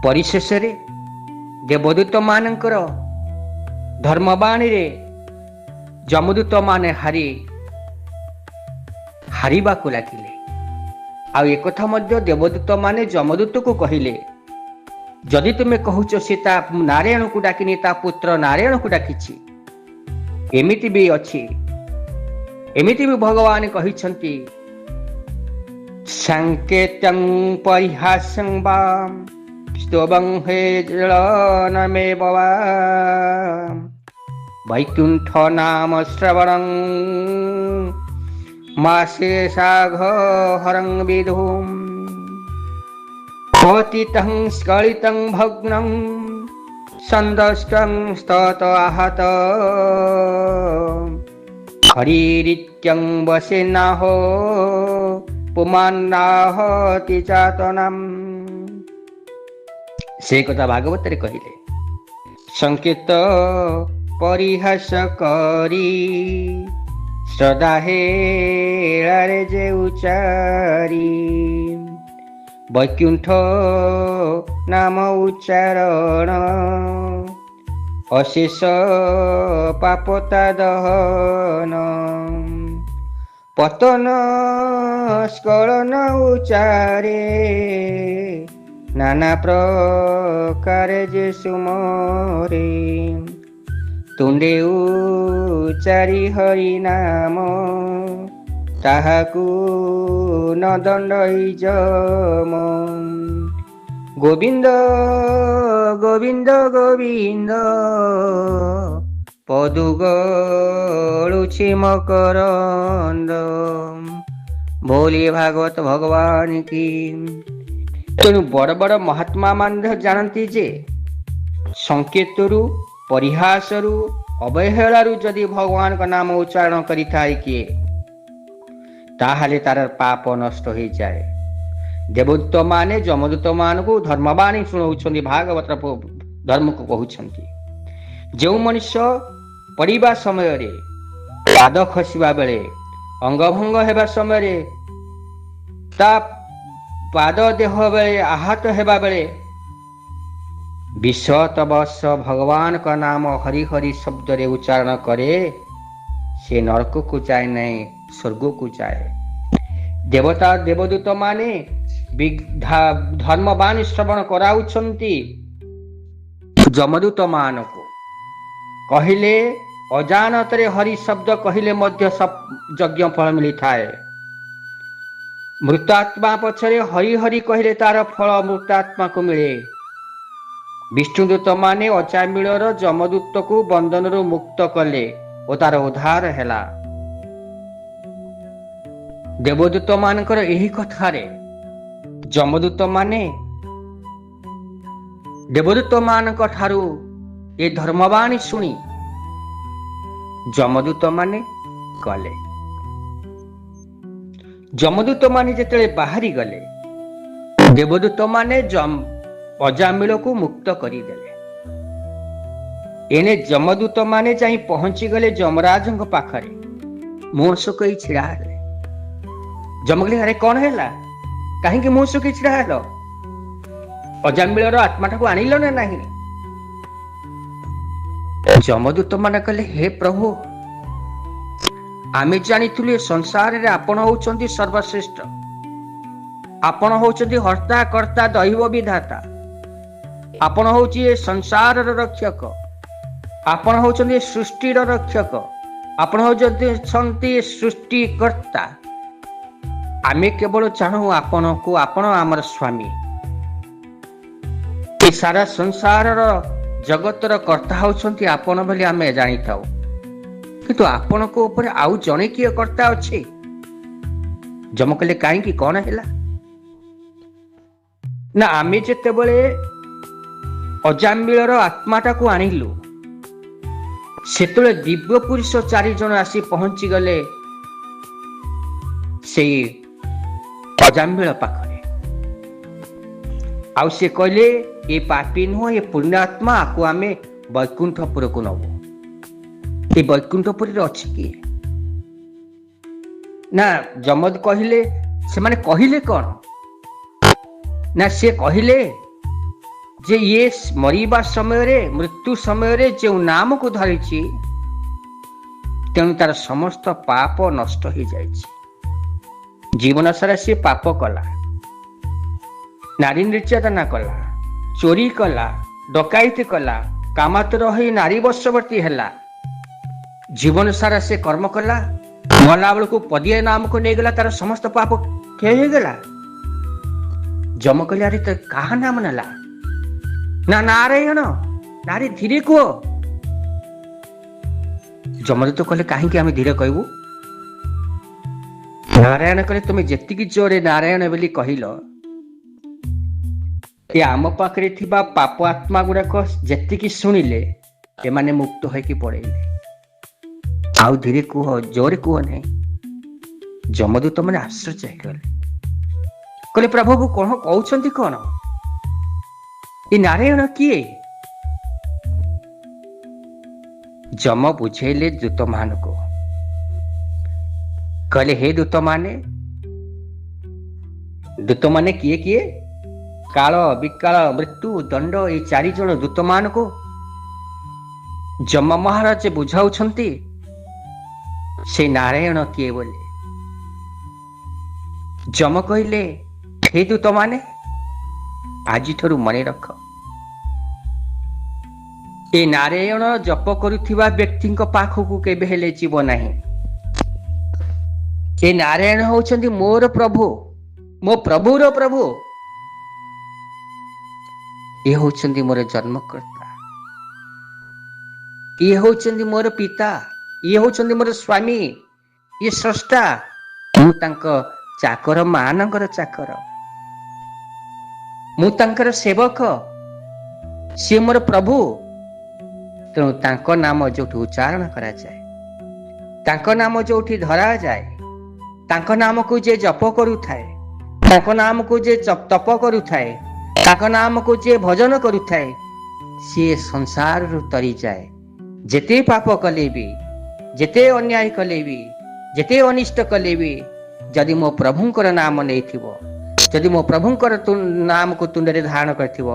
परिशेष रे देवदूत मानकर धर्मवाणी रे जमदूत माने हारिबा को लगिले। आ एक कथा मध्य देवदूत माने जमदूत को कहिले जदि तुमे कहूच से ता नारायण को डाकिनी ता पुत्र नारायण को डाकिछि एमिति भी अछि एमिति भी भगवान कहिछंती संकेतं परिहासं वा स्तोभं हेजलनमे बवा वैकुंठ नाम श्रवणं मासे साघ हरं विधुम पतितं स्खलितं भग्नं संदष्टं स्तत आहत हरिरित्यं वसेनाहो पुमान्नाहति चातनम। से कथा भागवत रे कहिले संकेत परिहास करी श्रद्धा हेलारे जे उच्चारी वैकुंठ नाम उच्चारण अशेष पापता दहन पतन स्खलन उच्चारे नाना प्रकार जे सुमरे तुंडे उच्चारी हरि नाम ताहाकू न दंडई जम गोविंद गोविंद गोविंद पदु गलुछि मकरंद। बोलिए भागवत भगवान की। तेणु बड़ बड़ महात्मा मान जानती जे संकेतरु परिहासरु अवहेलारु जदि भगवान का नाम उच्चारण करि थाए किए ताहाले तार पाप नष्ट हो जाए। देवदूत माने जमदूत मान को धर्मवाणी शुणाउछन्ति भागवत धर्म को कहउछन्ति जो मनुष्य पड़िबा समय रे पाद खसिबा बेले अंगभंग हेबा समय रे ता पाद देह बेले आहत हेबा बेले विशत वर्ष भगवान का नाम हरि हरि शब्द रे उच्चारण करे ସେ ନରକକୁ ଯାଏ ନାହିଁ, ସ୍ୱର୍ଗକୁ ଯାଏ। ଦେବତା ଦେବଦୂତ ମାନେ ଧର୍ମବାଣୀ ଶ୍ରବଣ କରାଉଛନ୍ତି ଯମଦୂତ ମାନଙ୍କୁ। କହିଲେ ଅଜାଣତରେ ହରି ଶବ୍ଦ କହିଲେ ମଧ୍ୟ ଯଜ୍ଞ ଫଳ ମିଳିଥାଏ। ମୃତାତ୍ମା ପଛରେ ହରି ହରି କହିଲେ ତାର ଫଳ ମୃତାତ୍ମାକୁ ମିଳେ। ବିଷ୍ଣୁଦୂତ ମାନେ ଅଚାମିଳର ଯମଦୂତକୁ ବନ୍ଧନରୁ ମୁକ୍ତ କଲେ ଓ ତାର ଉଦ୍ଧାର ହେଲା। ଦେବଦୂତ ମାନଙ୍କର ଏହି କଥାରେ ଯମଦୂତ ମାନେ ଦେବଦୂତ ମାନଙ୍କ ଠାରୁ ଏ ଧର୍ମବାଣୀ ଶୁଣି ଯମଦୂତ ମାନେ ଗଲେ। ଯମଦୂତ ମାନେ ଯେତେବେଳେ ବାହାରି ଗଲେ, ଦେବଦୂତ ମାନେ ଅଜାମିଳକୁ ମୁକ୍ତ କରିଦେଲେ। ଏଣେ ଯମଦୂତ ମାନେ ଯାଇ ପହଞ୍ଚିଗଲେ ଯମରାଜଙ୍କ ପାଖରେ। ମୁହଁ ଶୁଖେଇ ଛିଡା ହେଲେ। ଯମ କହିଲେ, ଆରେ କଣ ହେଲା? କାହିଁକି ମୁହଁ ଶୁଖେଇ ଛିଡା ହେଲ? ଅଜାମିଳର ଆତ୍ମାଟାକୁ ଆଣିଲ ନା ନାହିଁ? ଯମଦୂତ ମାନେ କହିଲେ, ହେ ପ୍ରଭୁ, ଆମେ ଜାଣିଥିଲୁ ଏ ସଂସାରରେ ଆପଣ ହଉଛନ୍ତି ସର୍ବଶ୍ରେଷ୍ଠ। ଆପଣ ହଉଛନ୍ତି ହର୍ତ୍ତା କର୍ତ୍ତା ଦୈବ ବିଧାତା। ଆପଣ ହଉଛି ଏ ସଂସାରର ରକ୍ଷକ। ଆପଣ ହଉଛନ୍ତି ସୃଷ୍ଟିର ରକ୍ଷକ। ଆପଣ ହଉଛନ୍ତି ସୃଷ୍ଟିକର୍ତ୍ତା। ଆମେ କେବଳ ଜାଣୁ ଆପଣଙ୍କୁ, ଆପଣ ଆମର ସ୍ୱାମୀ। ଏ ସାରା ସଂସାରର ଜଗତର କର୍ତ୍ତା ହଉଛନ୍ତି ଆପଣ ବୋଲି ଆମେ ଜାଣିଥାଉ। କିନ୍ତୁ ଆପଣଙ୍କ ଉପରେ ଆଉ ଜଣେ କିଏ କର୍ତ୍ତା ଅଛି? ଯମ କହିଲେ, କାହିଁକି, କଣ ହେଲା? ନା, ଆମେ ଯେତେବେଳେ ଅଜାମିଳର ଆତ୍ମାଟାକୁ ଆଣିଲୁ, ସେତେବେଳେ ଦିବ୍ୟ ପୁରୁଷ 4 ଜଣ ଆସି ପହଞ୍ଚିଗଲେ ସେଇ ଅଜାମିଳ ପାଖରେ। ଆଉ ସେ କହିଲେ, ଏ ପାପୀ ନୁହଁ, ଏ ପୁଣ୍ୟାତ୍ମା, ଆକୁ ଆମେ ବୈକୁଣ୍ଠପୁରକୁ ନବୁ। ଏ ବୈକୁଣ୍ଠପୁରରେ ଅଛି କିଏ? ନା, ଯମଦ କହିଲେ, ସେମାନେ କହିଲେ କଣ? ନା, ସେ କହିଲେ ଯେ ଇଏ ମରିବା ସମୟରେ, ମୃତ୍ୟୁ ସମୟରେ ଯେଉଁ ନାମକୁ ଧରିଛି, ତେଣୁ ତାର ସମସ୍ତ ପାପ ନଷ୍ଟ ହେଇଯାଇଛି। ଜୀବନ ସାରା ସିଏ ପାପ କଲା, ନାରୀ ନିର୍ଯାତନା କଲା, ଚୋରି କଲା, ଡକାୟତି କଲା, କାମାତୁର ହୋଇ ନାରୀ ବଶବର୍ତ୍ତୀ ହେଲା। ଜୀବନ ସାରା ସେ କର୍ମ କଲା, ମଲା ବେଳକୁ ପଦିଏ ନାମକୁ ନେଇଗଲା, ତାର ସମସ୍ତ ପାପ କ୍ଷୟ ହେଇଗଲା। ଯମ କହିଲେ, ଆରେ ତ କାହା ନାମ ନେଲା? ନା, ନାରାୟଣ। ନାରୀ ଧୀରେ କୁହ। ଯମଦୂତ କହିଲେ, କାହିଁକି ଆମେ ଧୀରେ କହିବୁ? ନାରାୟଣ କହିଲେ, ତୁମେ ଯେତିକି ଜୋରେ ନାରାୟଣ ବୋଲି କହିଲ, ଏ ଆମ ପାଖରେ ଥିବା ପାପ ଆତ୍ମା ଗୁଡାକ ଯେତିକି ଶୁଣିଲେ, ଏମାନେ ମୁକ୍ତ ହୋଇକି ପଳେଇଲେ। ଆଉ ଧୀରେ କୁହ, ଜୋରେ କୁହ ନାହିଁ। ଯମଦୂତ ମାନେ ଆଶ୍ଚର୍ଯ୍ୟ ହେଇଗଲେ। କହିଲେ, ପ୍ରଭୁ କଣ କହୁଛନ୍ତି? କଣ ଏ ନାରାୟଣ କିଏ? ଯମ ବୁଝେଇଲେ ଦୂତ ମାନଙ୍କୁ। କହିଲେ, ହେ ଦୂତ ମାନେ କିଏ କିଏ? କାଳ, ବିକାଳ, ମୃତ୍ୟୁ, ଦଣ୍ଡ, ଏଇ 4 ଜଣ ଦୂତ ମାନଙ୍କୁ ଯମ ମହାରାଜ ବୁଝାଉଛନ୍ତି ସେ ନାରାୟଣ କିଏ ବୋଲି। ଯମ କହିଲେ, ହେ ଦୂତ ମାନେ, ଆଜିଠାରୁ ମନେ ରଖ, ଏ ନାରାୟଣ ଜପ କରୁଥିବା ବ୍ୟକ୍ତିଙ୍କ ପାଖକୁ କେବେ ହେଲେ ଯିବ ନାହିଁ। ଏ ନାରାୟଣ ହଉଛନ୍ତି ମୋର ପ୍ରଭୁ, ମୋ ପ୍ରଭୁର ପ୍ରଭୁ। ଇଏ ହଉଛନ୍ତି ମୋର ଜନ୍ମକର୍ତ୍ତା, ଇଏ ହଉଛନ୍ତି ମୋର ପିତା, ଇଏ ହଉଛନ୍ତି ମୋର ସ୍ୱାମୀ, ଇଏ ସ୍ରଷ୍ଟା। ମୁଁ ତାଙ୍କ ଚାକର, ମାନଙ୍କର ଚାକର, ମୁଁ ତାଙ୍କର ସେବକ, ସିଏ ମୋର ପ୍ରଭୁ। ତେଣୁ ତାଙ୍କ ନାମ ଯୋଉଠି ଉଚ୍ଚାରଣ କରାଯାଏ, ତାଙ୍କ ନାମ ଯୋଉଠି ଧରାଯାଏ, ତାଙ୍କ ନାମକୁ ଯିଏ ଜପ କରୁଥାଏ, ତାଙ୍କ ନାମକୁ ଯିଏ ତପ କରୁଥାଏ, ତାଙ୍କ ନାମକୁ ଯିଏ ଭଜନ କରୁଥାଏ, ସିଏ ସଂସାରରୁ ତରିଯାଏ। ଯେତେ ପାପ କଲେ ବି, ଯେତେ ଅନ୍ୟାୟ କଲେ ବି, ଯେତେ ଅନିଷ୍ଟ କଲେ ବି, ଯଦି ମୋ ପ୍ରଭୁଙ୍କର ନାମ ନେଇଥିବ, ଯଦି ମୋ ପ୍ରଭୁଙ୍କର ନାମକୁ ତୁଣ୍ଡରେ ଧାରଣ କରିଥିବ,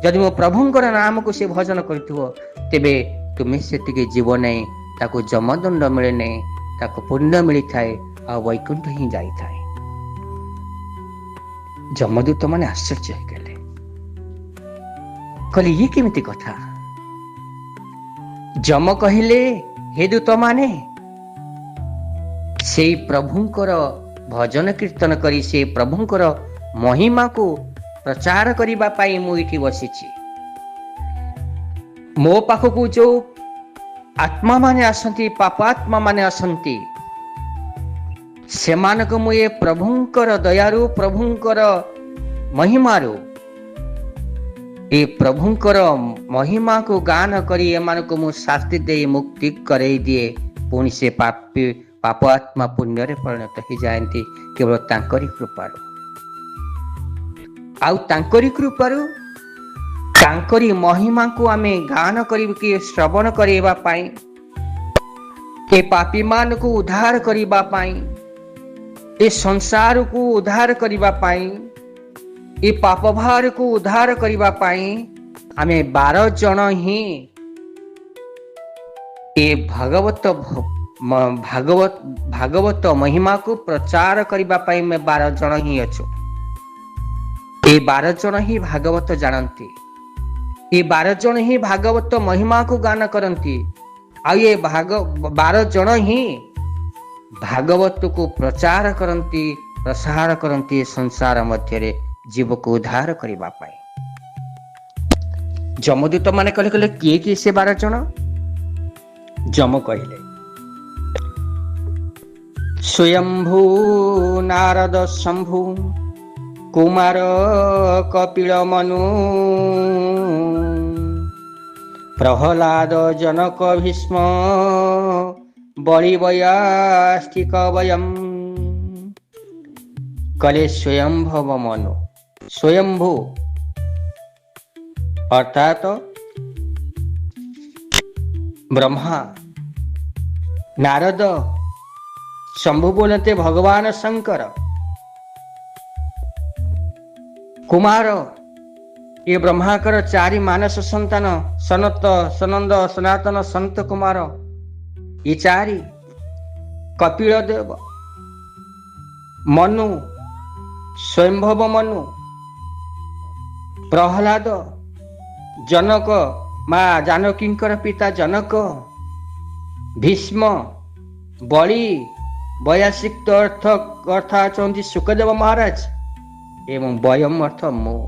ଯଦି ମୋ ପ୍ରଭୁଙ୍କର ନାମକୁ ସେ ଭଜନ କରିଥିବ, ତେବେ ତୁମେ ସେତିକି ଯିବ ନାହିଁ, ତାକୁ ଯମଦଣ୍ଡ ମିଳେ ନାହିଁ, ତାକୁ ପୁଣ୍ୟ ମିଳିଥାଏ ଆଉ ବୈକୁଣ୍ଠ ହିଁ ଯାଇଥାଏ। ଯମଦୂତ ମାନେ ଆଶ୍ଚର୍ଯ୍ୟ ହେଇଗଲେ, କହିଲେ ଇଏ କେମିତି କଥା? ଯମ କହିଲେ, ହେ ଦୂତ ମାନେ, ସେଇ ପ୍ରଭୁଙ୍କର ଭଜନ କୀର୍ତ୍ତନ କରି ସେ ପ୍ରଭୁଙ୍କର ମହିମାକୁ ପ୍ରଚାର କରିବା ପାଇଁ ମୁଁ ଏଠି ବସିଛି। ମୋ ପାଖକୁ ଯୋଉ ଆତ୍ମା ମାନେ ଆସନ୍ତି, ପାପାତ୍ମା ମାନେ ଆସନ୍ତି, ସେମାନଙ୍କୁ ମୁଁ ଏ ପ୍ରଭୁଙ୍କର ଦୟାରୁ, ପ୍ରଭୁଙ୍କର ମହିମାରୁ, ଏ ପ୍ରଭୁଙ୍କର ମହିମାକୁ ଗାନ କରି ଏମାନଙ୍କୁ ମୁଁ ଶାସ୍ତି ଦେଇ ମୁକ୍ତି କରେଇ ଦିଏ। ପୁଣି ସେ ପାପ ଆତ୍ମା ପୁଣ୍ୟରେ ପରିଣତ ହେଇଯାଆନ୍ତି କେବଳ ତାଙ୍କରି କୃପାରୁ। ଆଉ ତାଙ୍କରି କୃପାରୁ ତାଙ୍କରି ମହିମାକୁ ଆମେ ଗାନ କରିକି ଶ୍ରବଣ କରିବା ପାଇଁ, ଏ ପାପୀ ମାନଙ୍କୁ ଉଦ୍ଧାର କରିବା ପାଇଁ, ଏ ସଂସାରକୁ ଉଦ୍ଧାର କରିବା ପାଇଁ, ଏ ପାପ ଭାରକୁ ଉଦ୍ଧାର କରିବା ପାଇଁ ଆମେ 12 ଜଣ ହିଁ ଏ ଭାଗବତ ମହିମାକୁ ପ୍ରଚାର କରିବା ପାଇଁ ଆମେ 12 ଜଣ ହିଁ ଅଛୁ। ଏ 12 ଜଣ ହିଁ ଭାଗବତ ଜାଣନ୍ତି, ଏ 12 ଜଣ ହିଁ ଭାଗବତ ମହିମାକୁ ଗାନ କରନ୍ତି, ଆଉ ଏ 12 ଜଣ ହିଁ ଭାଗବତକୁ ପ୍ରଚାର କରନ୍ତି, ପ୍ରସାର କରନ୍ତି ସଂସାର ମଧ୍ୟରେ ଜୀବକୁ ଉଦ୍ଧାର କରିବା ପାଇଁ। ଯମଦୂତ ମାନେ କହିଲେ କିଏ କିଏ ସେ 12 ଜଣ? ଯମ କହିଲେ, ସ୍ୱୟମ୍ଭୁ ନାରଦ ଶମ୍ଭୁ କୁମାର କପିଳ ମନୁ ପ୍ରହ୍ଲାଦ ଜନକ ଭୀଷ୍ମ ବଳି ବୟାସ୍ତିକ ବୟମ୍। କଲେ ସ୍ୱୟଂଭବ ମନୁ, ସ୍ୱୟମ୍ଭୁ ଅର୍ଥାତ ବ୍ରହ୍ମା, ନାରଦ, ଶମ୍ଭୁ ବୋଲତେ ଭଗବାନ ଶଙ୍କର, କୁମାର ଏ ବ୍ରହ୍ମାଙ୍କର 4 ମାନସ ସନ୍ତାନ, ସନତ, ସନନ୍ଦ, ସନାତନ, ସନ୍ତ କୁମାର, ଏ 4, କପିଳ ଦେବ, ମନୁ, ସ୍ୱୟଂଭବ ମନୁ, ପ୍ରହ୍ଲାଦ, ଜନକ, ମା ଜାନକୀଙ୍କର ପିତା ଜନକ, ଭୀଷ୍ମ, ବଳି, ବୟାସିକ୍ତ ଅର୍ଥ ଅଛନ୍ତି ସୁକଦେବ ମହାରାଜ ଏବଂ ବୟମ୍ ଅର୍ଥ ମୁଁ।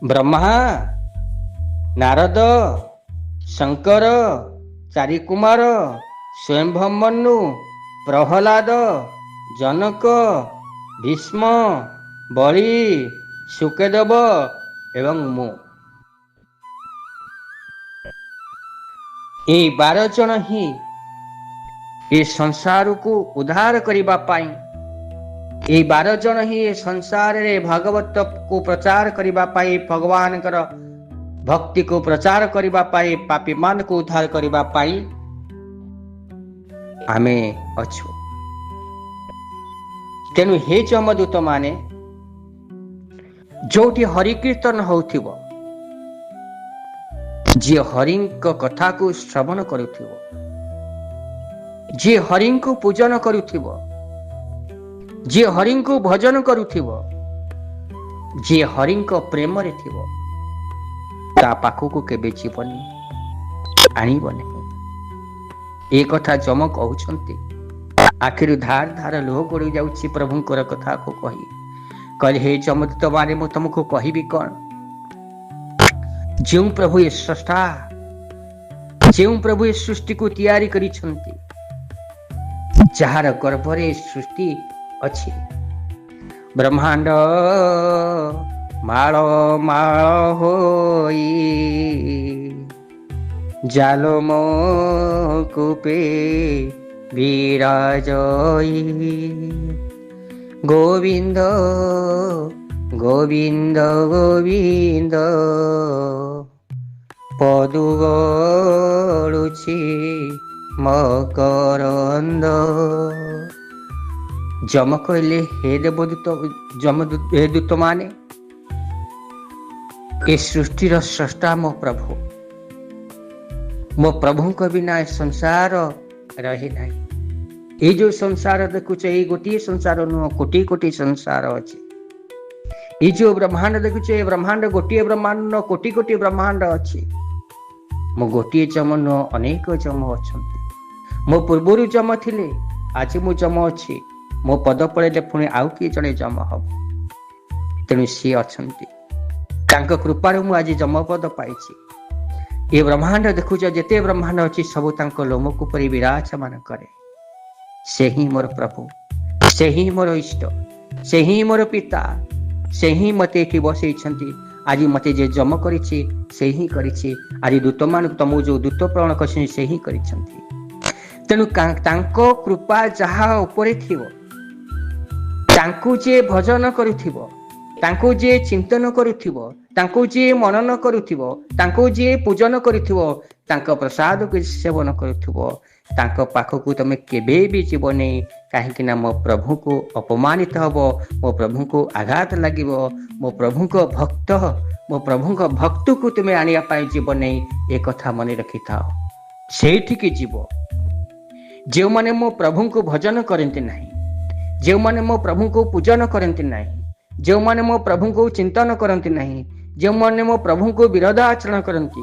ବ୍ରହ୍ମା, ନାରଦ, ଶଙ୍କର, 4 କୁମାର, ସ୍ୱୟଂଭବ ମନୁ, ପ୍ରହ୍ଲାଦ, ଜନକ, ଭୀଷ୍ମ, ବଳି, ସୁକଦେବ ଏବଂ ମୁଁ, এই 12 ଜଣ ହିଁ ଏ ସଂସାରକୁ ଉଦ୍ଧାର କରିବା ପାଇଁ, এই 12 ଜଣ ହିଁ ଏ ସଂସାରରେ ଭାଗବତକୁ ପ୍ରଚାର କରିବା ପାଇଁ, ଭଗବାନଙ୍କର ଭକ୍ତିକୁ ପ୍ରଚାର କରିବା ପାଇଁ, ପାପୀ ମାନଙ୍କୁ ଉଦ୍ଧାର କରିବା ପାଇଁ ଆମେ ଅଛୁ। ତେଣୁ ହେ ଯମଦୂତ ମାନେ, ଯୋଉଠି ହରି କୀର୍ତ୍ତନ ହଉଥିବ, ଯିଏ ହରିଙ୍କ କଥାକୁ ଶ୍ରବଣ କରୁଥିବ, ଯିଏ ହରିଙ୍କୁ ପୂଜନ କରୁଥିବ, ଯିଏ ହରିଙ୍କୁ ଭଜନ କରୁଥିବ, ଯିଏ ହରିଙ୍କ ପ୍ରେମରେ ଥିବ, ତା ପାଖକୁ କେବେ ଯିବନି, ଆଣିବନି। ଏ କଥା ଯମ କହୁଛନ୍ତି। ଆଖିରୁ ଧାର ଧାର ଲୁହ ଗଡ଼ି ଯାଉଛି ପ୍ରଭୁଙ୍କର କଥାକୁ କହି। କହିଲେ ହେ ଯମଦୂତ ମାନେ, ମୁଁ ତମକୁ କହିବି କ'ଣ? ଯେଉଁ ପ୍ରଭୁ ଏ ସ୍ରଷ୍ଟା, ଯେଉଁ ପ୍ରଭୁ ଏ ସୃଷ୍ଟିକୁ ତିଆରି କରିଛନ୍ତି, ଯାହାର ଗର୍ଭରେ ସୃଷ୍ଟି ଅଛି, ବ୍ରହ୍ମାଣ୍ଡ ମାଳ ମାଳ ହୋଇ ଜାଲମ କୂପେ ବିରାଜଇ, ଗୋବିନ୍ଦ ଗୋବିନ୍ଦ ଗୋବିନ୍ଦ ପଦୁ ଗଳୁଛି ମକରନ୍ଦ। ଯମ କହିଲେ ହେ ଦେବଦୂତ, ହେ ଦୂତ ମାନେ, ଏ ସୃଷ୍ଟିର ସ୍ରଷ୍ଟା ମୋ ପ୍ରଭୁ, मो प्रभु को बिना संसार रहे नहीं। ये जो संसार देखुच ये गोटे संसार नुह, कोटी कोटी संसार अच्छे। ये जो ब्रह्मांड देखुच ये ब्रह्मांड गोटे ब्रह्मांड न कोटी कोटी ब्रह्मांड अच्छे। मो गोटे जम नुह, अनेक जम अच्छा। मो पूर्वर जम थिले, आज मु जम अच्छी। मो पद पड़े पुणी आउ किए जड़े जम हम। तेणु सी अच्छा कृपार मु आज जम पद पाई। ये ब्रह्मांड देखुच जिते ब्रह्मांड अच्छी सबू लोमकू परि विराजमान करे। से ही मोर प्रभु, से ही मोर इष्ट, से ही मोर पिता, से ही मते एठी बसई। आज मते जे जम करिछि से ही करिछि। आज दूत मान तमु जो दूत प्रेरण करछि से ही करिछंती। तेणु तांको कृपा जहा उपरे थिवो, तांकु जे भजन करुथिवो, तांकु जे चिंतन करुथिवो, तांकु जे मनन करुथिवो, तांकु जे पूजन करुथिवो, तांको प्रसाद को सेवन करुथिवो, तांको पाखकु तमे केबे भी जीव नहीं। कहीं मो प्रभु को अपमानित हबो, मो प्रभु को आघात लागिबो, मो प्रभु को भक्त, मो प्रभु को भक्त को तुमे आनिया पाई जीव नहीं। एक कथा मन रखि थाओ, सेठी जीव जो माने मो प्रभु को भजन करते नहीं, जो माने मो प्रभु को पूजन करते नहीं, जो माने मो प्रभु को चिंतन करते नहीं, जो माने मो प्रभु को विरोध आचरण करती,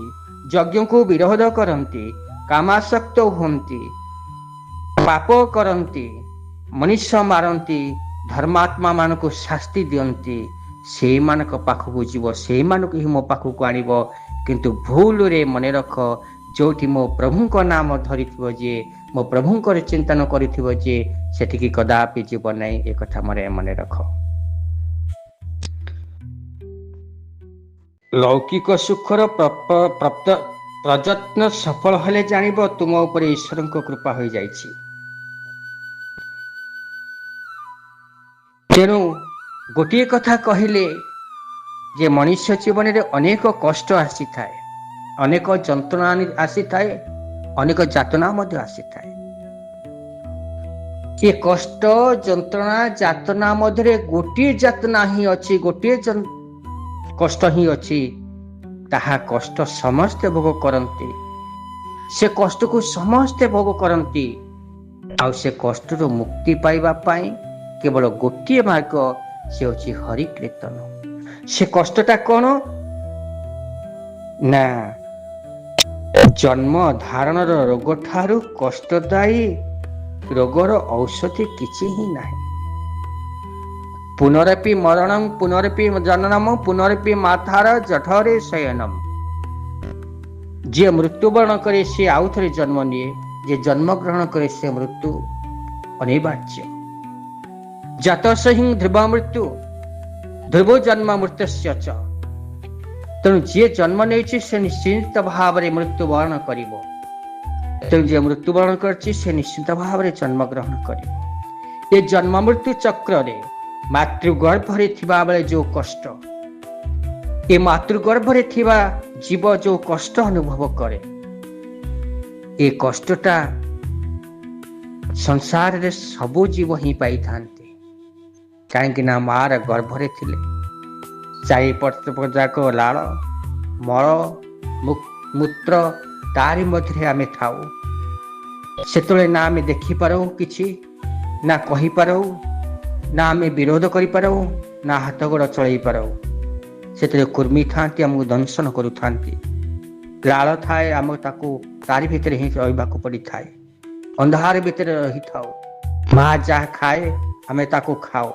यज्ञ को विरोध करती, कामासक्त होती, पाप करती, मनुष्य मारती, धर्मात्मा मान को शास्ति दियंती, से मानक पाखक जीव, से मानक ही मो पाखक आनिबो। किंतु भूल रे मने रख, जोठी मो प्रभु को नाम धरिथिबो जे, मो प्रभु को चिंतन करिथिबो जे, सेठिकी कदापि जीव नहीं। एक कथा मरे मने रख। लौकिक सुखर प्राप्त प्रयत्न सफल हेले जानिब तुम ऊपर ईश्वर को कृपा हो जाइछि। तेणु गोटे कथा कहले जे मनुष्य जीवन में अनेक कष्ट आसी थाए, अनेक जंत्रणा आसी थाए, अनेक जातना मध्य आसी थाए। ये कष्ट जंत्रणा जातना मध्य गोटे जातना ही अच्छी, गोटे कष्ट ही अच्छी। ताहा कष्ट समस्ते भोग करती, से कष्ट को समस्ते भोग करती। आउ से कष्ट रो मुक्ति पाइबा पाई केवल गोटे मार्ग, से होची हरि कीर्तन। से कष्टटा कौन ना जन्म धारण रोग ठारू कष्टदायी रोगर औषधि किछि ही नाही। पुनरपि मरणं पुनरपि जननम पुनरपि मातार जठरे शयनम। जे मृत्युवरण करे से आउ थे जन्म निये, जे जन्म ग्रहण करे से मृत्यु अनिवार्य। जातस्य हि ध्रुव मृत्यु, ध्रुव जन्म मृत्युस्य च। तेणु जे जन्म नहीं से निश्चित भाव में मृत्युवरण करिबो। तेणु जे मृत्युवरण करछि से निश्चित भाव में जन्म ग्रहण करिबो। ये जन्म मृत्यु चक्र रे मातृगर्भ रे थिबा बेले जो कष्ट, ये मातृगर्भ रे थिबा जीव जो कष्ट अनुभव करे, ये कष्टटा संसार रे सबु जीव ही पाई थांते। कहीं ना मार गर्भ रे थिले चारि जाक लाल मल मूत्र तारी मध्य आमे थाऊ। सेतले ना आमे देखि पारो किछि, ना कहि पारो, ना आमे विरोध करि पारो, ना हाथ गोड़ चलई पारो। सेतले कुर्मी थांती हमको दंशन करू थांती। लाल थाए आम ताकू तारी भितर ही रहिबाकू पड़ी थाए, अंधार भितर रही थाओ। माँ जहाँ खाए आमे ताकू खाओ।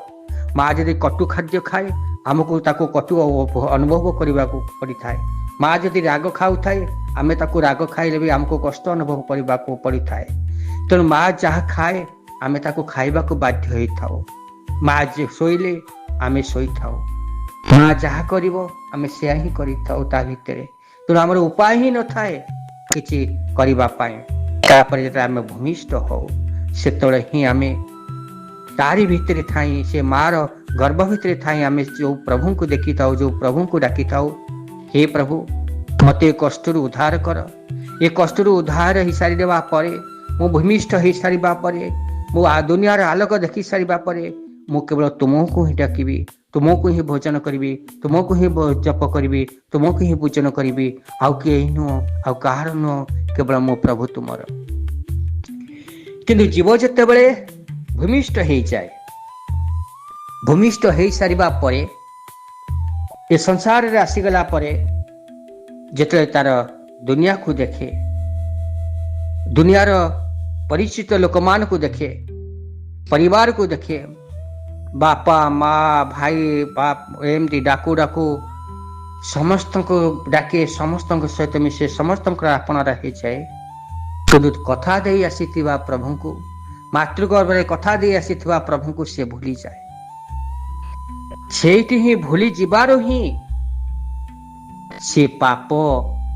माँ जदि कटु खाद्य खाए आमको ताकू कटु अनुभव करने को पड़ी थाए। माँ जदि राग खाऊ थाए आमे ताकू राग खाइले भी आमको कष्ट अनुभव करने को पड़ी थाए। तेणु माँ जहाँ खाए आमे ताकू खाइबा को बाध्य होई थाओ। माँ जे शोइले आमे शोई थाओ। माँ जहाँ करिवो आमे सेया ही करि थाओ ता भितरे। तेणु आमर उपाय ही न थाए किछि करिबा पाए। तापर जेता आमे भूमिष्ठ हो सेतळे ही आमे तारी भितरे थाई, से मार गर्भ भितरे थाई आमे जो प्रभु को देखी थाओ, जो प्रभु को डाकी थाओ, हे प्रभु मते कष्ट रु उद्धार कर। ये कष्ट रु उद्धार ही सारी देवा परे, मु भूमिष्ठ ही सारिबा परे, मु दुनियार आलोक देखी सारिबा परे, ମୁଁ କେବଳ ତୁମକୁ ହିଁ ଡାକିବି, ତୁମକୁ ହିଁ ଭୋଜନ କରିବି, ତୁମକୁ ହିଁ ଜପ କରିବି, ତୁମକୁ ହିଁ ପୂଜନ କରିବି, ଆଉ କେହି ନୁହଁ, ଆଉ କାହାର ନୁହଁ, କେବଳ ମୋ ପ୍ରଭୁ ତୁମର। କିନ୍ତୁ ଜୀବ ଯେତେବେଳେ ଭୂମିଷ୍ଠ ହେଇଯାଏ, ଭୂମିଷ୍ଠ ହେଇସାରିବା ପରେ ଏ ସଂସାରରେ ଆସିଗଲା ପରେ ଯେତେବେଳେ ତାର ଦୁନିଆକୁ ଦେଖେ, ଦୁନିଆର ପରିଚିତ ଲୋକମାନଙ୍କୁ ଦେଖେ, ପରିବାରକୁ ଦେଖେ, ବାପା ମା ଭାଇ ବାପ ଏମିତି ଡାକୁ ଡାକୁ ସମସ୍ତଙ୍କୁ ଡାକେ, ସମସ୍ତଙ୍କ ସହିତ ମିଶେ, ସମସ୍ତଙ୍କର ଆପଣାର ହେଇଯାଏ। କିନ୍ତୁ କଥା ଦେଇ ଆସିଥିବା ପ୍ରଭୁଙ୍କୁ, ମାତୃଗର୍ଭରେ କଥା ଦେଇ ଆସିଥିବା ପ୍ରଭୁଙ୍କୁ ସେ ଭୁଲିଯାଏ। ସେଇଠି ହିଁ ଭୁଲି ଯିବାରୁ ହିଁ ସେ ପାପ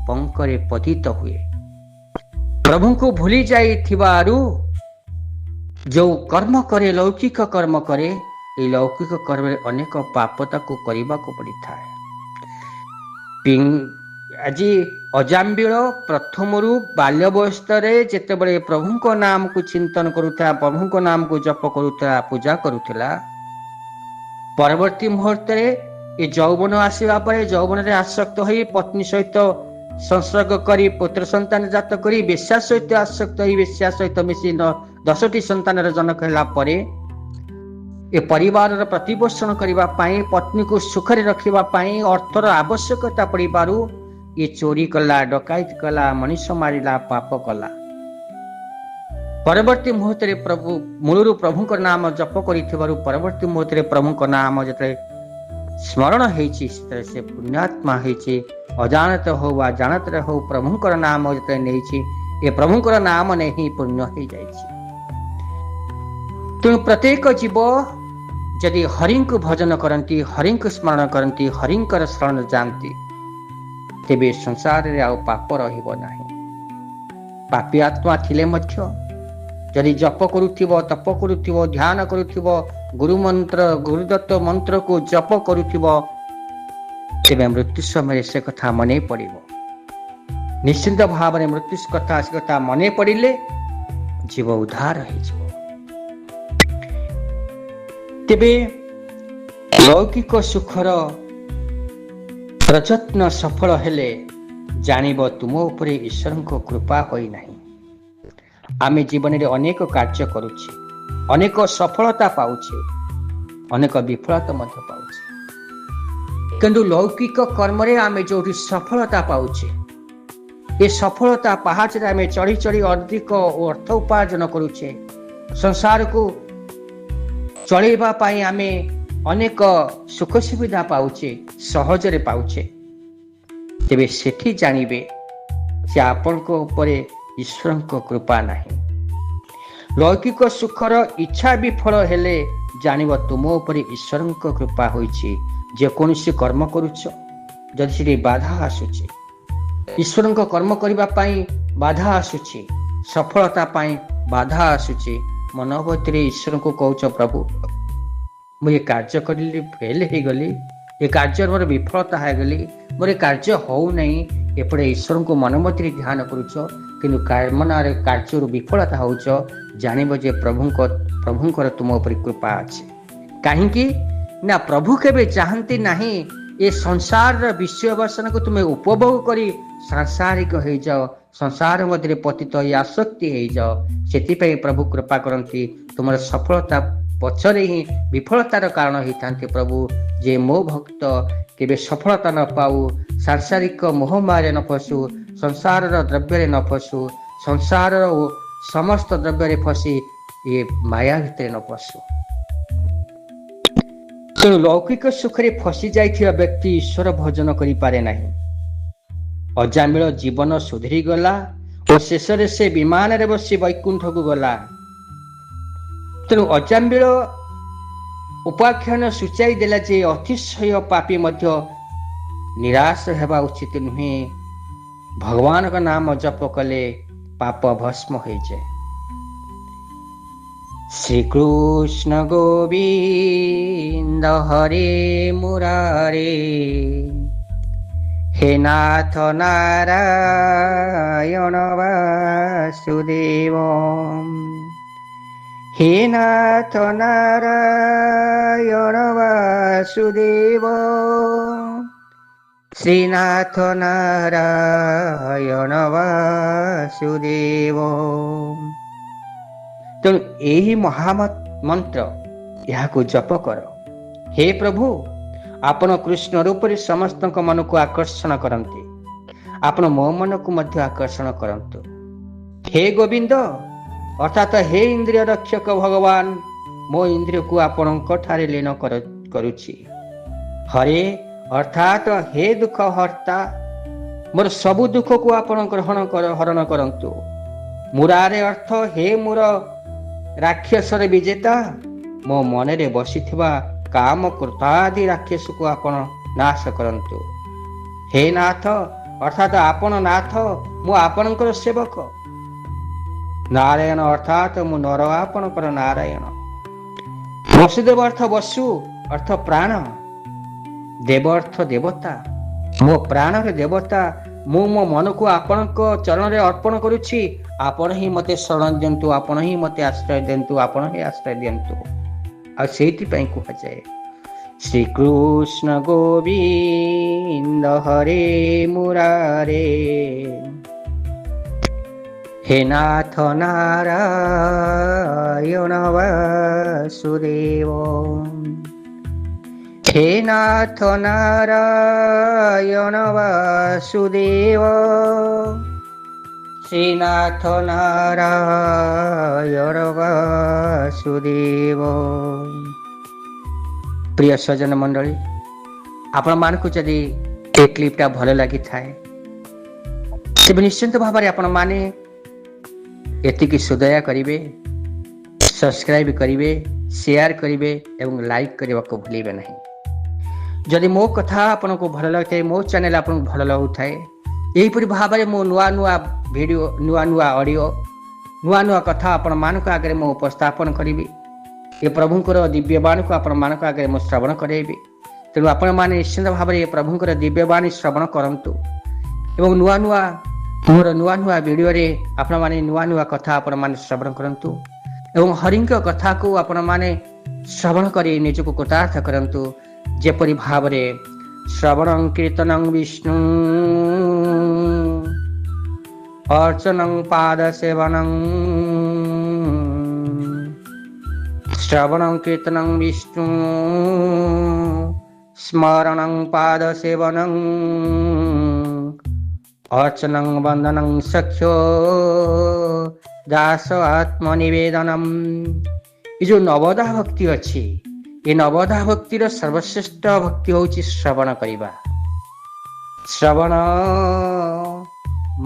ପଙ୍କରେ ପତିତ ହୁଏ। ପ୍ରଭୁଙ୍କୁ ଭୁଲି ଯାଇଥିବାରୁ ଯୋଉ କର୍ମ କରେ, ଲୌକିକ କର୍ମ କରେ, এই ଲୌକିକ କର୍ମରେ ଅନେକ ପାପ ତାକୁ କରିବାକୁ ପଡ଼ିଥାଏ। ଆଜି ଅଜାମ୍ବିଳ ପ୍ରଥମରୁ ବାଲ୍ୟବସ୍ଥାରେ ଯେତେବେଳେ ପ୍ରଭୁଙ୍କ ନାମକୁ ଚିନ୍ତନ କରୁଥିଲା, ପ୍ରଭୁଙ୍କ ନାମକୁ ଜପ କରୁଥିଲା, ପୂଜା କରୁଥିଲା, ପରବର୍ତ୍ତୀ ମୁହୂର୍ତ୍ତରେ ଏ ଯୌବନ ଆସିବା ପରେ ଯୌବନରେ ଆସକ୍ତ ହୋଇ ପତ୍ନୀ ସହିତ ସଂସର୍ଗ କରି ପୁତ୍ର ସନ୍ତାନ ଜାତ କରି ବେଶ୍ୟା ସହିତ ଆସକ୍ତ ହୋଇ ବେଶ୍ୟା ସହିତ ମିଶି 10ଟି ସନ୍ତାନର ଜନକ ହେଲା ପରେ ଏ ପରିବାରର ପ୍ରତିପୋଷଣ କରିବା ପାଇଁ, ପତ୍ନୀକୁ ସୁଖରେ ରଖିବା ପାଇଁ ଅର୍ଥର ଆବଶ୍ୟକତା ପଡ଼ିବାରୁ ଏ ଚୋରି କଲା, ଡକାୟତ କଲା, ମଣିଷ ମାରିଲା, ପାପ କଲା। ପରବର୍ତ୍ତୀ ମୁହୂର୍ତ୍ତରେ ପ୍ରଭୁ ମୂଳରୁ ପ୍ରଭୁଙ୍କ ନାମ ଜପ କରିଥିବାରୁ ପରବର୍ତ୍ତୀ ମୁହୂର୍ତ୍ତରେ ପ୍ରଭୁଙ୍କ ନାମ ଯେତେବେଳେ ସ୍ମରଣ ହେଇଛି, ସେତେବେଳେ ସେ ପୁଣ୍ୟାତ୍ମା ହେଇଛି। ଅଜାଣତ ହଉ ବା ଜାଣତରେ ହଉ ପ୍ରଭୁଙ୍କର ନାମ ଯେତେବେଳେ ନେଇଛି, ଏ ପ୍ରଭୁଙ୍କର ନାମ ନେଇ ହିଁ ପୁଣ୍ୟ ହେଇଯାଇଛି। ତେଣୁ ପ୍ରତ୍ୟେକ ଜୀବ ଯଦି ହରିଙ୍କୁ ଭଜନ କରନ୍ତି, ହରିଙ୍କୁ ସ୍ମରଣ କରନ୍ତି, ହରିଙ୍କର ଶରଣ ଯାଆନ୍ତି, ତେବେ ସଂସାରରେ ଆଉ ପାପ ରହିବ ନାହିଁ। ପାପୀ ଆତ୍ମା ଥିଲେ ମଧ୍ୟ ଯଦି ଜପ କରୁଥିବ, ତପ କରୁଥିବ, ଧ୍ୟାନ କରୁଥିବ, ଗୁରୁଦତ୍ତ ମନ୍ତ୍ରକୁ ଜପ କରୁଥିବ, ତେବେ ମୃତ୍ୟୁ ସମୟରେ ସେ କଥା ମନେ ପଡ଼ିବ। ନିଶ୍ଚିନ୍ତ ଭାବରେ ମୃତ୍ୟୁ କଥା, ସେ କଥା ମନେ ପଡ଼ିଲେ ଜୀବ ଉଦ୍ଧାର ହେଇଯିବ। ତେବେ ଲୌକିକ ସୁଖର ପ୍ରଯତ୍ନ ସଫଳ ହେଲେ ଜାଣିବ ତୁମ ଉପରେ ଈଶ୍ୱରଙ୍କ କୃପା ହୋଇନାହିଁ। ଆମେ ଜୀବନରେ ଅନେକ କାର୍ଯ୍ୟ କରୁଛେ, ଅନେକ ସଫଳତା ପାଉଛେ, ଅନେକ ବିଫଳତା ମଧ୍ୟ ପାଉଛେ। କିନ୍ତୁ ଲୌକିକ କର୍ମରେ ଆମେ ଯୋଉଠି ସଫଳତା ପାଉଛେ, ଏ ସଫଳତା ପାହାଚରେ ଆମେ ଚଢ଼ି ଚଢ଼ି ଅଧିକ ଅର୍ଥ ଉପାର୍ଜନ କରୁଛେ, ସଂସାରକୁ ଚଳେଇବା ପାଇଁ ଆମେ ଅନେକ ସୁଖ ସୁବିଧା ପାଉଛେ, ସହଜରେ ପାଉଛେ, ତେବେ ସେଠି ଜାଣିବେ ଯେ ଆପଣଙ୍କ ଉପରେ ଈଶ୍ୱରଙ୍କ କୃପା ନାହିଁ। ଲୌକିକ ସୁଖର ଇଚ୍ଛା ବିଫଳ ହେଲେ ଜାଣିବ ତୁମ ଉପରେ ଈଶ୍ୱରଙ୍କ କୃପା ହୋଇଛି। ଯେକୌଣସି କର୍ମ କରୁଛ, ଯଦି ସେଠି ବାଧା ଆସୁଛି, ଈଶ୍ୱରଙ୍କ କର୍ମ କରିବା ପାଇଁ ବାଧା ଆସୁଛି, ସଫଳତା ପାଇଁ ବାଧା ଆସୁଛି, ମନ ଭିତରେ ଈଶ୍ୱରଙ୍କୁ କହୁଛ, ପ୍ରଭୁ ମୁଁ ଏ କାର୍ଯ୍ୟ କରିଲି, ଫେଲ ହେଇଗଲି, ଏ କାର୍ଯ୍ୟରେ ମୋର ବିଫଳତା ହେଇଗଲି, ମୋର ଏ କାର୍ଯ୍ୟ ହଉନାହିଁ। ଏପଟେ ଈଶ୍ୱରଙ୍କୁ ମନ ମଧ୍ୟରେ ଧ୍ୟାନ କରୁଛ, କିନ୍ତୁ କର୍ମରେ କାର୍ଯ୍ୟରୁ ବିଫଳତା ହେଉଛ, ଜାଣିବ ଯେ ପ୍ରଭୁଙ୍କର ତୁମ ଉପରେ କୃପା ଅଛି। କାହିଁକି ନା ପ୍ରଭୁ କେବେ ଚାହାନ୍ତି ନାହିଁ ଏ ସଂସାରର ବିଷୟ ବାସନାକୁ ତୁମେ ଉପଭୋଗ କରି ସାଂସାରିକ ହେଇଯାଅ, ସଂସାର ମଧ୍ୟରେ ପତିତ ହୋଇ ଆସକ୍ତି ହେଇଯାଅ। ସେଥିପାଇଁ ପ୍ରଭୁ କୃପା କରନ୍ତି। ତୁମର ସଫଳତା ପଛରେ ହିଁ ବିଫଳତାର କାରଣ ହେଇଥାନ୍ତି ପ୍ରଭୁ, ଯେ ମୋ ଭକ୍ତ କେବେ ସଫଳତା ନ ପାଉ, ସାଂସାରିକ ମୋହମାୟାରେ ନ ଫସୁ, ସଂସାରର ଦ୍ରବ୍ୟରେ ନ ଫସୁ, ସଂସାରର ସମସ୍ତ ଦ୍ରବ୍ୟରେ ଫସି ଏ ମାୟା ଭିତରେ ନ ପଶୁ। ତେଣୁ ଲୌକିକ ସୁଖରେ ଫସି ଯାଇଥିବା ବ୍ୟକ୍ତି ଈଶ୍ୱର ଭଜନ କରିପାରେ ନାହିଁ। ଅଜାମିଳ ଜୀବନ ସୁଧୁରିଗଲା ଓ ଶେଷରେ ସେ ବିମାନରେ ବସି ବୈକୁଣ୍ଠକୁ ଗଲା। ତେଣୁ ଅଜାମିଳ ଉପାଖ୍ୟାନ ସୂଚାଇ ଦେଲା ଯେ ଅତିଶୟ ପାପୀ ମଧ୍ୟ ନିରାଶ ହେବା ଉଚିତ ନୁହେଁ। ଭଗବାନଙ୍କ ନାମ ଜପ କଲେ ପାପ ଭସ୍ମ ହୋଇଯାଏ। ଶ୍ରୀକୃଷ୍ଣ ଗୋବିନ୍ଦ ହରେ ମୁରାରେ, হে নাথ নারায়ণ বাসুদেব, हे नाथ नारायण वासुदेव, श्रीनाथ नारायण वासुदेव। ତେଣୁ ଏହି ମହାମନ୍ତ୍ର ଏହାକୁ ଜପ କର। ହେ ପ୍ରଭୁ, ଆପଣ କୃଷ୍ଣ ରୂପରେ ସମସ୍ତଙ୍କ ମନକୁ ଆକର୍ଷଣ କରନ୍ତି, ଆପଣ ମୋ ମନକୁ ମଧ୍ୟ ଆକର୍ଷଣ କରନ୍ତୁ। ହେ ଗୋବିନ୍ଦ ଅର୍ଥାତ ହେ ଇନ୍ଦ୍ରିୟ ରକ୍ଷକ ଭଗବାନ, ମୋ ଇନ୍ଦ୍ରିୟକୁ ଆପଣଙ୍କ ଠାରେ ଲୀନ କରୁଛି। ହରେ ଅର୍ଥାତ ହେ ଦୁଃଖ ହର୍ତ୍ତା, ମୋର ସବୁ ଦୁଃଖକୁ ଆପଣ ହରଣ କରନ୍ତୁ। ମୁରାରେ ଅର୍ଥ ହେ ମୋର ରାକ୍ଷସର ବିଜେତା, ମୋ ମନରେ ବସିଥିବା କାମ କ୍ରୋଧାଦି ରାକ୍ଷସକୁ ଆପଣ ନାଶ କରନ୍ତୁ। ହେ ନାଥ ଅର୍ଥାତ ଆପଣ ନାଥ, ମୁଁ ଆପଣଙ୍କର ସେବକ। ନାରାୟଣ ଅର୍ଥାତ ମୁଁ ନର, ଆପଣଙ୍କର ନାରାୟଣ। ବସୁଦେବ ଅର୍ଥ ବସୁ ଅର୍ଥ ପ୍ରାଣ, ଦେବ ଅର୍ଥ ଦେବତା, ମୋ ପ୍ରାଣର ଦେବତା। ମୁଁ ମୋ ମନକୁ ଆପଣଙ୍କ ଚରଣରେ ଅର୍ପଣ କରୁଛି। ଆପଣ ହିଁ ମୋତେ ଶରଣ ଦିଅନ୍ତୁ, ଆପଣ ହିଁ ମୋତେ ଆଶ୍ରୟ ଦିଅନ୍ତୁ, ଆପଣ ହିଁ ଆଶ୍ରୟ ଦିଅନ୍ତୁ। ଆଉ ସେଇଥିପାଇଁ କୁହାଯାଏ ଶ୍ରୀକୃଷ୍ଣ ଗୋବିନ୍ଦ ହରେ ମୁରାରେ, हे नाथ नारायण वासुदेव, हे नाथ नारायण वासुदेव, श्रीनाथ नारायण वासुदेव। प्रिय सज्जन मंडली, आपण मानकु जदि ए क्लिपटा भल लगी थाए तेबे निश्चिंत भाବରେ आपण माने एतिकी सुदया करिवे, सब्सक्राइब करिवे, शेयर करिवे एवं लाइक करने को भूलिबे नहीं। जदि मो कथा आपनको भल लगते, मो चैनल आपनको भल लगुଥାଏ, एहीपरि भाବରେ मो नुआ नुआ वीडियो, नुआ नुआ ऑडियो, नुआ नुआ कथा आपण मानक आगे मो उपस्थापन करिवि। ये प्रभुंकर दिव्य बाणी को आपण मानक आगे मो श्रवण करेबि। तेणु आपण माने निश्चित भाବରେ प्रभुंकर दिव्य बाणी श्रवण करंतु एवं नुआ नुआ मोर नुआ नुआ वीडियो रे आपण माने नुआ नुआ कथा आपण माने श्रवण करंतु एवं हरिंक कथा को आपण माने श्रवण करी निजको कृतार्थ करंतु। जेपरि भावरे श्रवणं कीर्तनं विष्णु अर्चनं पाद सेवनं, श्रवणं कीर्तनं विष्णु स्मरणं पाद सेवनं, अर्चनं वंदनं सख्यो दास आत्मनिवेदनम। ये जो नवदा भक्ति अच्छी, ये नवदा भक्तिर सर्वश्रेष्ठ भक्ति होची श्रवण करिबा। श्रवण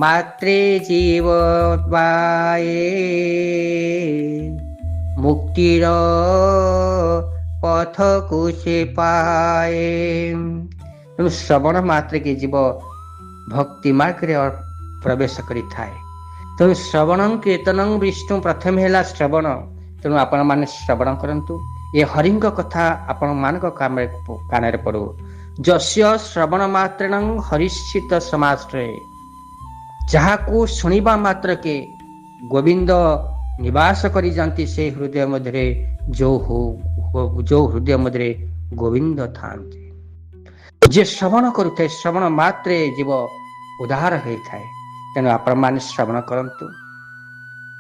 मात्रे जीव पाए, मुक्तिर पथ को से पाए। श्रवण मात्र के जीव भक्ति मार्ग रे प्रवेश करि थाए। तेणु श्रवणं कीर्तनं विष्णु प्रथम है श्रवण। तेणु आपण माने श्रवण करंतु, ये हरिंक कथा आपण मानक कान रे पड़ू। जस्य श्रवण मात्रणं हरिश्चित समाश्रय, जहा को सुनिबा मात्र के गोविंद निवास करी जानती, से हृदय मध्य जो हृदय मध्य गोविंद थांती। जे श्रवण करुथे, श्रवण मात्रे जीव उद्धार होता है। तेणु आपण माने श्रवण करंतु।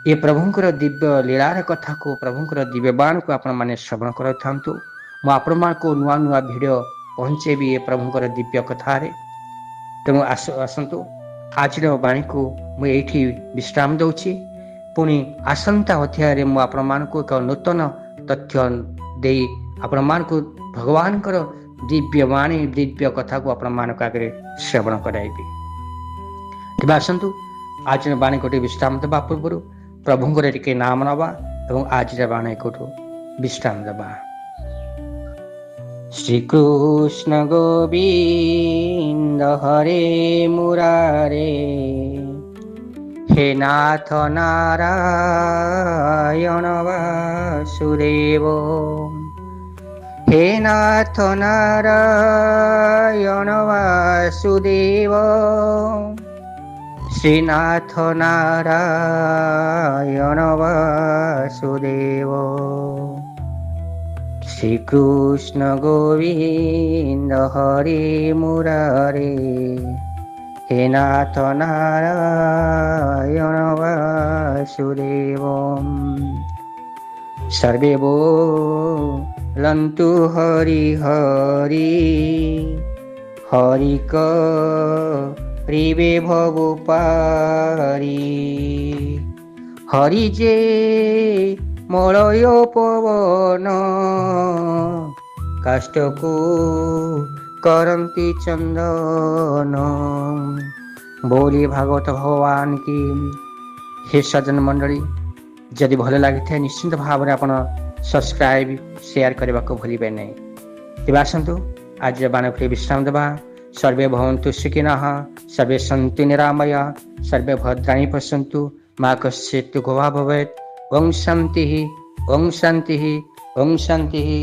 ये प्रभुंकर दिव्य लीलार कथा को, प्रभुंकर दिव्य बाण को आपण माने श्रवण करथांतु। मु आपण मान को नुआ नुआ वीडियो पहुंचेबी ये प्रभुंकर दिव्य कथा रे। तेणु आसंतु आज बाणी को मु एठी विश्राम दउछि। पुणी आसंता अध्याय रे मु आपण मान को एक नूतन तथ्य दे आपण मान को भगवान कर दिव्य वाणी, दिव्य कथा को आपण मान को आगे श्रवण कराइबी। तेबे आसंतु आज बाणी को विश्राम देवा पूर्व प्रभुंकर टिके नाम नवा एवं आज बाणी को विश्राम देवा। श्रीकृष्ण गोविंद हरे मुरारे, हे नाथ नारायण वासुदेव, हे नाथ नारायण वासुदेव, श्रीनाथ नारायण वासुदेव श्रीकृष्ण गोविंद हरे मुरारे हे नाथ नारायण वासुदेव सर्वे बोलन्तु हरि हरि हरि करिबे भव पारी हरि जे मलय पवन काष्ठको करन्ति चंदन। बोली भागवत भगवान की। हे सज्जन मंडली, जदि भल लगी निश्चिंत भाव में आपण सब्सक्राइब शेयर करने को भूलिबे नहीं। तेज आसतु आज बाण विश्राम देवा। सर्वे भवन्तु सुखिनः, सर्वे सन्तु निरामया, सर्वे भद्राणि पश्यन्तु, मा कश्चित् दुःखभाग् भवेत्। ओम शांति ओम शांति ओम शांति।